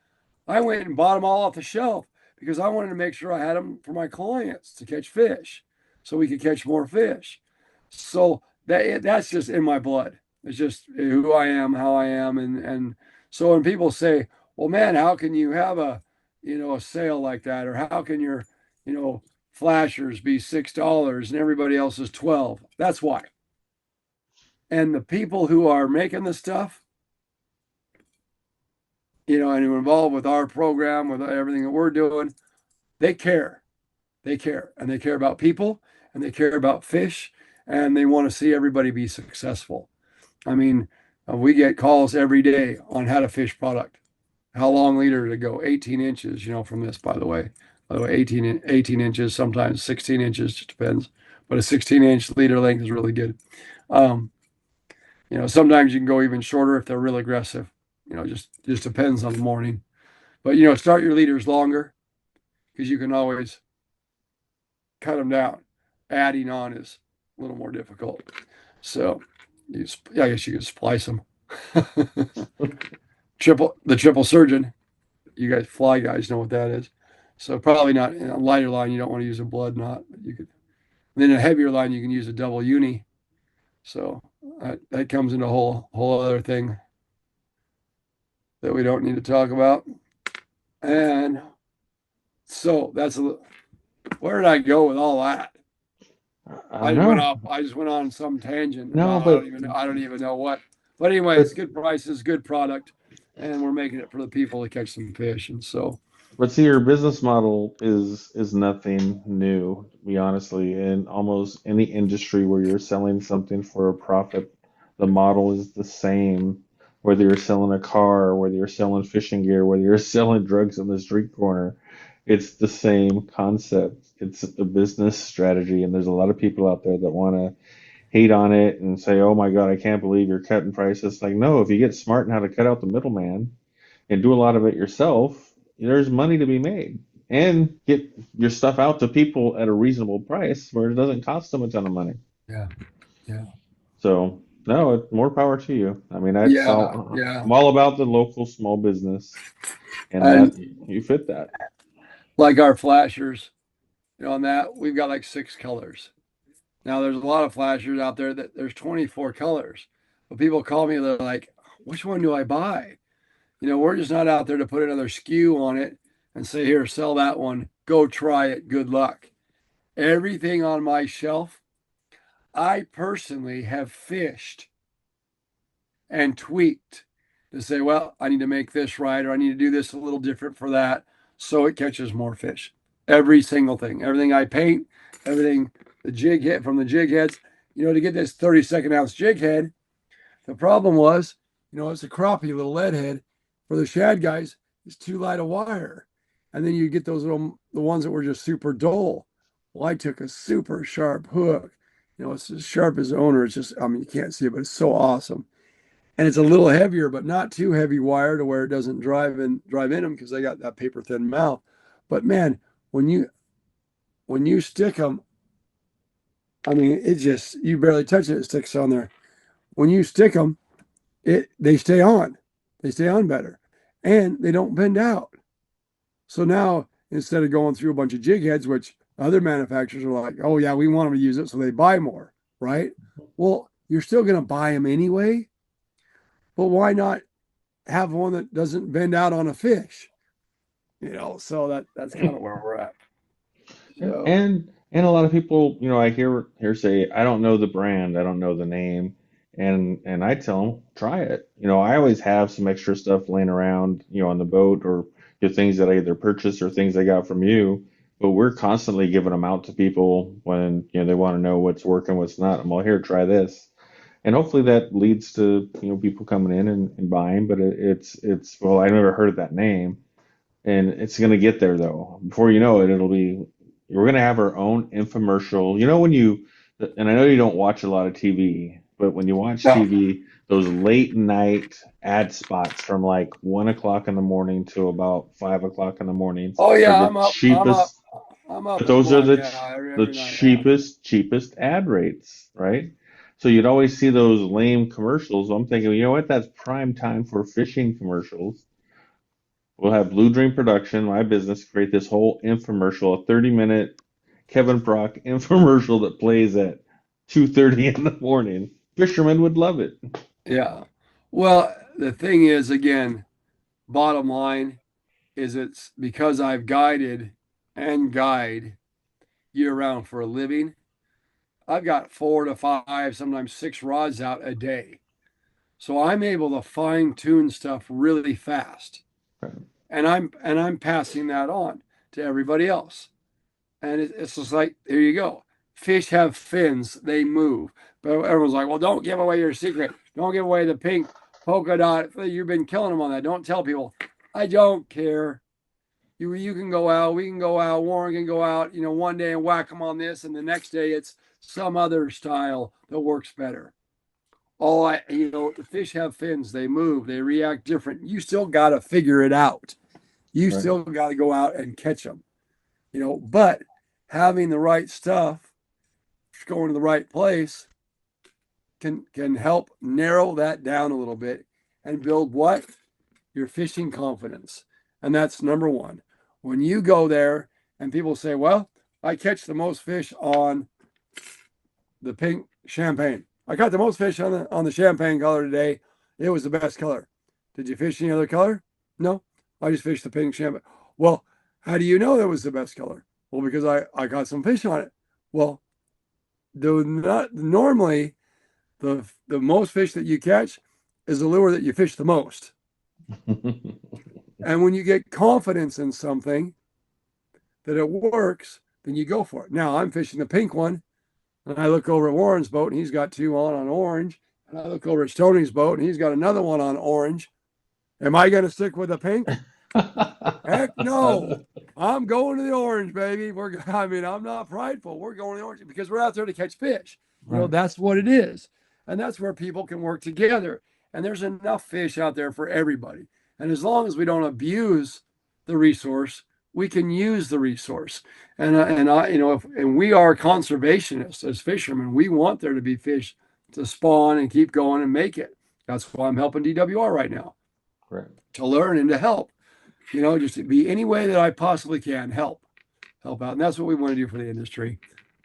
I went and bought them all off the shelf because I wanted to make sure I had them for my clients to catch fish, so we could catch more fish. So that's just in my blood. It's just who I am, how I am, and so when people say, "Well, man, how can you have a sale like that, or how can your, you know, flashers be $6 and everybody else is 12?" That's why. And the people who are making the stuff, and who are involved with our program, with everything that we're doing, they care. They care, and they care about people, and they care about fish, and they want to see everybody be successful. I mean, we get calls every day on how to fish product, how long leader to go, 18 inches, from this, by the way. By the way, 18 inches, sometimes 16 inches, just depends. But a 16-inch leader length is really good. Um, sometimes you can go even shorter if they're real aggressive. Just depends on the morning. But, start your leaders longer because you can always cut them down. Adding on is a little more difficult. So, I guess you could splice them. The triple surgeon. You guys, fly guys, know what that is. So probably not in a lighter line. You don't want to use a blood knot. But you could. And then a heavier line, you can use a double uni. So that comes into a whole other thing that we don't need to talk about. And so where did I go with all that? I know. I just went on some tangent No, about I don't even know what. But anyway, but it's good prices, good product, and we're making it for the people to catch some fish. And so, but see, your business model is nothing new, to be honestly. In almost any industry where you're selling something for a profit, the model is the same. Whether you're selling a car, whether you're selling fishing gear, whether you're selling drugs on the street corner, it's the same concept. It's a business strategy, and there's a lot of people out there that want to hate on it and say, "Oh my God, I can't believe you're cutting prices." Like, no, if you get smart in how to cut out the middleman and do a lot of it yourself, there's money to be made. And get your stuff out to people at a reasonable price where it doesn't cost them a ton of money. yeah, yeah, So, no, more power to you. I mean, that's yeah, all. yeah. I'm all about the local small business, and that And you fit that. Like our flashers, on that, we've got like 6 colors. Now, there's a lot of flashers out there that there's 24 colors. But people call me, they're like, which one do I buy? We're just not out there to put another SKU on it and say, here, sell that one. Go try it. Good luck. Everything on my shelf, I personally have fished and tweaked to say, well, I need to make this right, or I need to do this a little different for that so it catches more fish. Every single thing, everything I paint, everything, the jig head from the jig heads, to get this 32nd ounce jig head, the problem was, it's a crappie little lead head. For the shad guys, it's too light a wire. And then you get those the ones that were just super dull. Well, I took a super sharp hook. It's as sharp as the owner. It's just, you can't see it, but it's so awesome. And it's a little heavier, but not too heavy wire to where it doesn't drive in them because they got that paper thin mouth. But man, when you stick them, it just, you barely touch it, it sticks on there. When you stick them, they stay on. They stay on better. And they don't bend out. So now, instead of going through a bunch of jig heads, which other manufacturers are like, oh yeah, we want them to use it, so they buy more, right? Well, you're still going to buy them anyway. But why not have one that doesn't bend out on a fish? So that's kind of where we're at. So, And a lot of people, I hear say, I don't know the brand, I don't know the name, and I tell them try it. I always have some extra stuff laying around, on the boat, or things that I either purchased or things I got from you. But we're constantly giving them out to people when they want to know what's working, what's not. I'm all, here, try this, and hopefully that leads to people coming in and buying. But it's well, I never heard that name, and it's going to get there though. Before you know it, it'll be we're going to have our own infomercial. And I know you don't watch a lot of TV, but when you watch no. TV, those late night ad spots from like 1 o'clock in the morning to about 5 o'clock in the morning Oh are yeah, the I'm up. cheapest. I'm up But with those are one. the Yeah, the every night. Yeah. cheapest ad rates, right? So you'd always see those lame commercials. I'm thinking, you know what? That's prime time for fishing commercials. We'll have Blue Dream Production, my business, create this whole infomercial, a 30-minute Kevin Brock infomercial that plays at 2:30 in the morning. Fishermen would love it. Yeah. Well, the thing is, again, bottom line is it's because I've guided and guide year round for a living. I've got 4 to 5, sometimes 6 rods out a day. So I'm able to fine tune stuff really fast. Right. And I'm passing that on to everybody else. And it's just like, here you go. Fish have fins, they move. But everyone's like, well, don't give away your secret. Don't give away the pink polka dot. You've been killing them on that. Don't tell people. I don't care. You can go out, we can go out, Warren can go out, one day and whack them on this, and the next day it's some other style that works better. The fish have fins, they move, they react different. You still got to figure it out. You Right. still got to go out and catch them, but having the right stuff, going to the right place can help narrow that down a little bit and build what? Your fishing confidence. And that's number one. When you go there and people say, well, I catch the most fish on the pink champagne. I caught the most fish on the champagne color today. It was the best color. Did you fish any other color? No, I just fished the pink champagne. Well, how do you know that was the best color? Well, because I caught some fish on it. Well, normally the most fish that you catch is the lure that you fish the most. And when you get confidence in something that it works, then you go for it. Now I'm fishing the pink one, and I look over at Warren's boat, and he's got 2 on orange. And I look over at Stoney's boat, and he's got another one on orange. Am I going to stick with the pink? Heck no. I'm going to the orange, baby. I'm not prideful. We're going to the orange because we're out there to catch fish. Right. That's what it is. And that's where people can work together. And there's enough fish out there for everybody. And as long as we don't abuse the resource, we can use the resource. And we are conservationists as fishermen. We want there to be fish to spawn and keep going and make it. That's why I'm helping DWR right now. Right. To learn and to help. just to be any way that I possibly can help out. And that's what we want to do for the industry.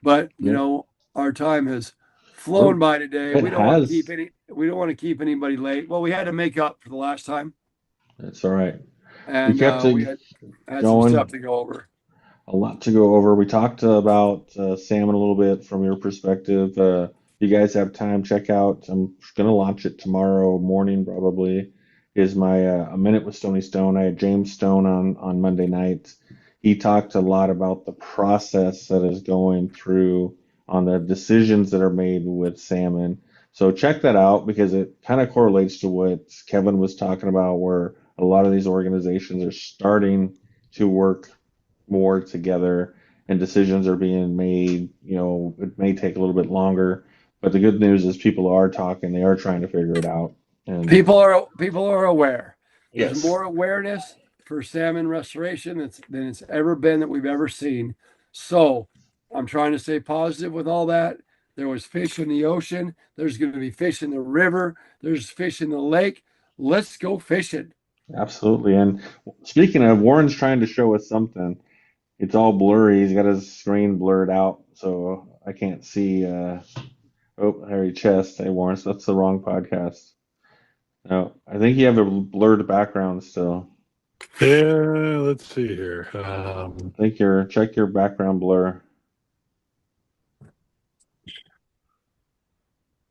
But, Yeah. our time has flown by today. It We don't want to has. keep anybody late. Well, we had to make up for the last time, That's all right. We and kept we it had some stuff going. to go over. A lot to go over. We talked about salmon a little bit from your perspective. You guys have time, check out. I'm going to launch it tomorrow morning, probably. Is my A Minute with Stony Stone. I had James Stone on Monday night. He talked a lot about the process that is going through on the decisions that are made with salmon. So check that out because it kind of correlates to what Kevin was talking about, where a lot of these organizations are starting to work more together and decisions are being made. It may take a little bit longer, but the good news is people are talking, they are trying to figure it out. And People are aware. There's yes, more awareness for salmon restoration than it's ever been that we've ever seen. So I'm trying to stay positive with all that. There was fish in the ocean. There's going to be fish in the river. There's fish in the lake. Let's go fishing. absolutely. And speaking of, Warren's trying to show us something. It's all blurry. He's got his screen blurred out, so I can't see. Oh, hairy chest. Hey, Warren, so that's the wrong podcast. No, I think you have a blurred background still. Yeah, let's see here. I think check your background blur.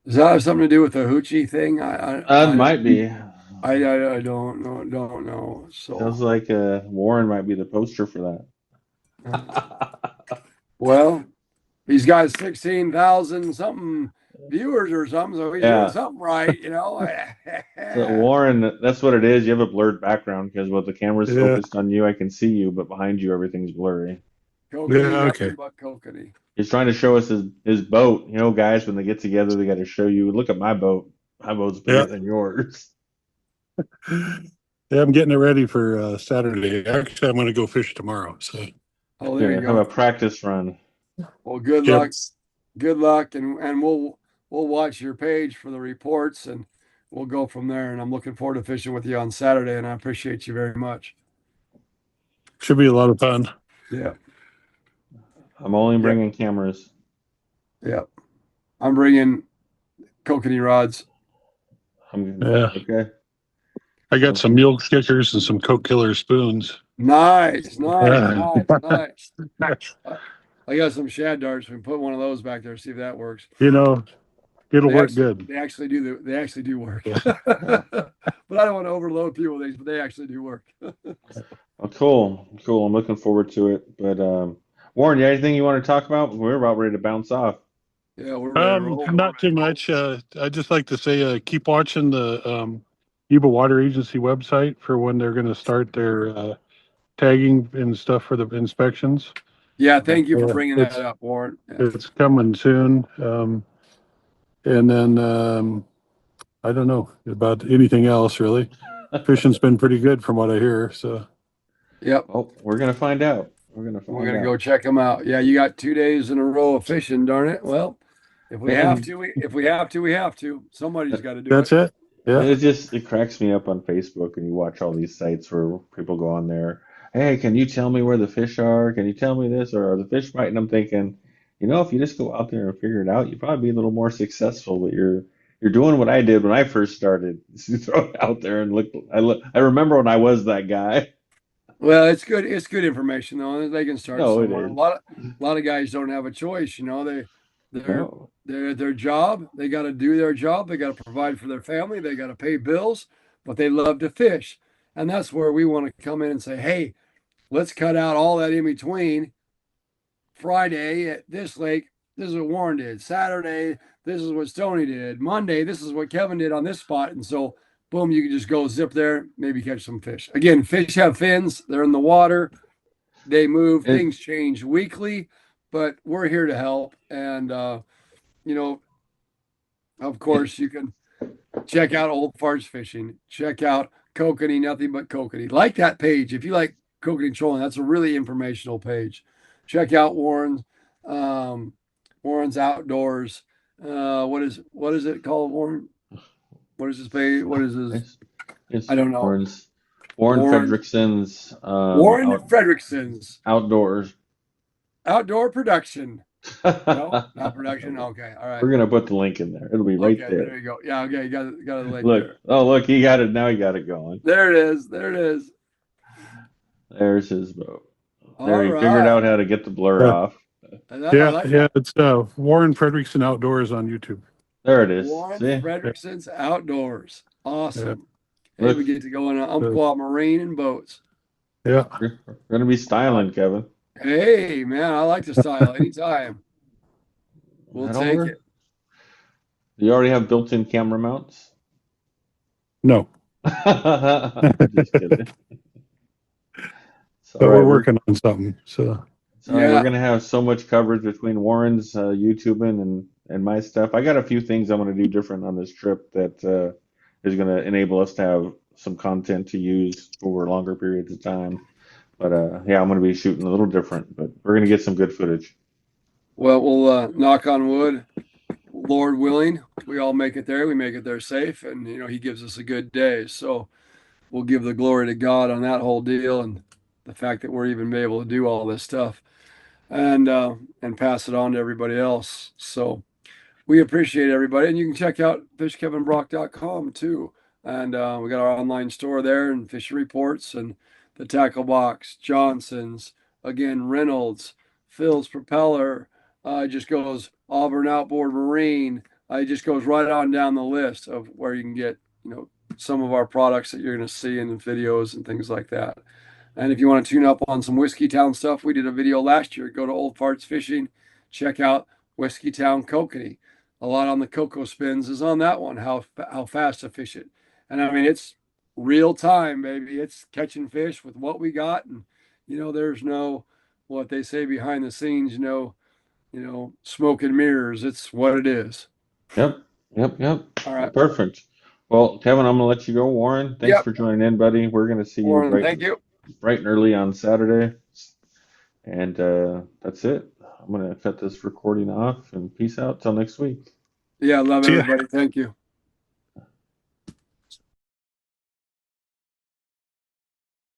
Does that have something to do with the hoochie thing? It might be. I don't know. Sounds So, like Warren might be the poster for that. well, he's got 16,000 something viewers or something, so he's doing Yeah. something right, So Warren, that's what it is. You have a blurred background because when the camera's yeah, focused on you, I can see you, but behind you, everything's blurry. Kokanee, yeah, okay. nothing but Kokanee. He's trying to show us his boat. Guys, when they get together, they got to show you, look at my boat. My boat's bigger Yeah, than yours. yeah. I'm getting it ready for Saturday. Actually, I'm going to go fish tomorrow. So, Oh, there you Yeah, have a go. practice run. Well, good yep. luck. Good luck, and we'll watch your page for the reports, and we'll go from there. And I'm looking forward to fishing with you on Saturday, and I appreciate you very much. Should be a lot of fun. Yeah, I'm only yeah, bringing cameras. yeah. I'm bringing Kokanee rods. Yeah, Okay. I got So some mule stickers and some Coke Killer spoons. Nice, nice, Yeah. nice, nice. I got some shad darts. We can put one of those back there, see if that works. It'll They work actually, good. they actually do. They actually do work. Yeah. But I don't want to overload people with these. But they actually do work. oh, cool, cool. I'm looking forward to it. But Warren, you have anything you want to talk about? We're about ready to bounce off. Yeah, we're ready to roll. Not too much. I'd just like to say, keep watching the Yuba Water Agency website for when they're going to start their tagging and stuff for the inspections. Yeah, thank you for Yeah, bringing that up, Warren. Yeah. it's coming soon. And then I don't know about anything else really. Fishing's been pretty good from what I hear. So Yep, Oh, we're gonna find out. We're gonna we're find gonna go out. check them out. Yeah, you got 2 days in a row of fishing. Darn it. Well, if we have And to, if we have to, we have to. Somebody's got to do it. that's it. Yeah. it cracks me up on Facebook and you watch all these sites where people go on there. Hey, can you tell me where the fish are? Can you tell me this? Or are the fish biting? I'm thinking, if you just go out there and figure it out, you'd probably be a little more successful. But you're doing what I did when I first started. You throw it out there and look. I remember when I was that guy. Well, it's good. It's good information though. They can start No, it somewhere. is. A lot of guys don't have a choice. They're No. they're at their job. They got to do their job. They got to provide for their family. They got to pay bills, but they love to fish, and that's where we want to come in and say, hey, let's cut out all that in between. Friday at this lake, this is what Warren did. Saturday, this is what Stoney did. Monday, this is what Kevin did on this spot. And so, boom, you can just go zip there, maybe catch some fish. Again, fish have fins, they're in the water, they move, It, things change weekly, but we're here to help. And, you know, of it, course, you can check out Old Farts Fishing, check out Kokanee, nothing but Kokanee. Like that page. If you like Kokanee trolling, that's a really informational page. Check out um, Warren's Outdoors. What is it called, Warren? What is his page? What is his? it's I don't know. Warren's Warren Warren Fredrickson's Warren Fredrickson's Outdoors. Outdoor Production. No, not production. We're Okay, all right. gonna put the link in there. It'll be right Okay, there. there you go. Yeah, okay, you got a link Look, there. oh look, he got it. Now he got it going. There it is. There it is. There's his boat. There, All he figured right. out how to get the blur Yeah, off. I yeah, like yeah. that. It's Warren Fredrickson Outdoors on YouTube. There it is. Warren See? Yeah, Fredrickson's Outdoors. yeah, Awesome. Hey, Look, we get to go on an uh, Umpqua Marine and boats. yeah. we're gonna be styling, Kevin. Hey, man, I like the style anytime. We'll That take over? it. You already have built-in camera mounts? No, Just kidding. It's all but right. we're working on something. So It's all right. We're Yeah. gonna have so much coverage between Warren's YouTubing and my stuff. I got a few things I'm gonna do different on this trip that is gonna enable us to have some content to use for longer periods of time. But yeah, I'm gonna be shooting a little different, but we're gonna get some good footage. Well, we'll knock on wood. Lord willing, we all make it there. We make it there safe, and He gives us a good day. So we'll give the glory to God on that whole deal, and the fact that we're even able to do all this stuff, and pass it on to everybody else. So we appreciate everybody, and you can check out fishkevinbrock.com too. And we got our online store there, and fishing reports, and the tackle box, Johnson's, again Reynolds, Phil's propeller. It just goes Auburn Outboard Marine. It just goes right on down the list of where you can get some of our products that you're going to see in the videos and things like that. And if you want to tune up on some Whiskey Town stuff, we did a video last year. Go to Old Farts Fishing, check out Whiskey Town Kokanee. A lot on the cocoa spins is on that one, how fast to fish it. And I mean, it's real time, baby. It's catching fish with what we got. And, there's no, what they say behind the scenes, smoke and mirrors. It's what it is. Yep, yep. All right. Perfect. Well, Kevin, I'm gonna let you go. Warren, thanks Yep. for joining in, buddy. We're gonna see you Warren, thank you. bright and early on Saturday. And that's it. I'm gonna cut this recording off and peace out till next week. Yeah, love see ya. everybody. Thank you.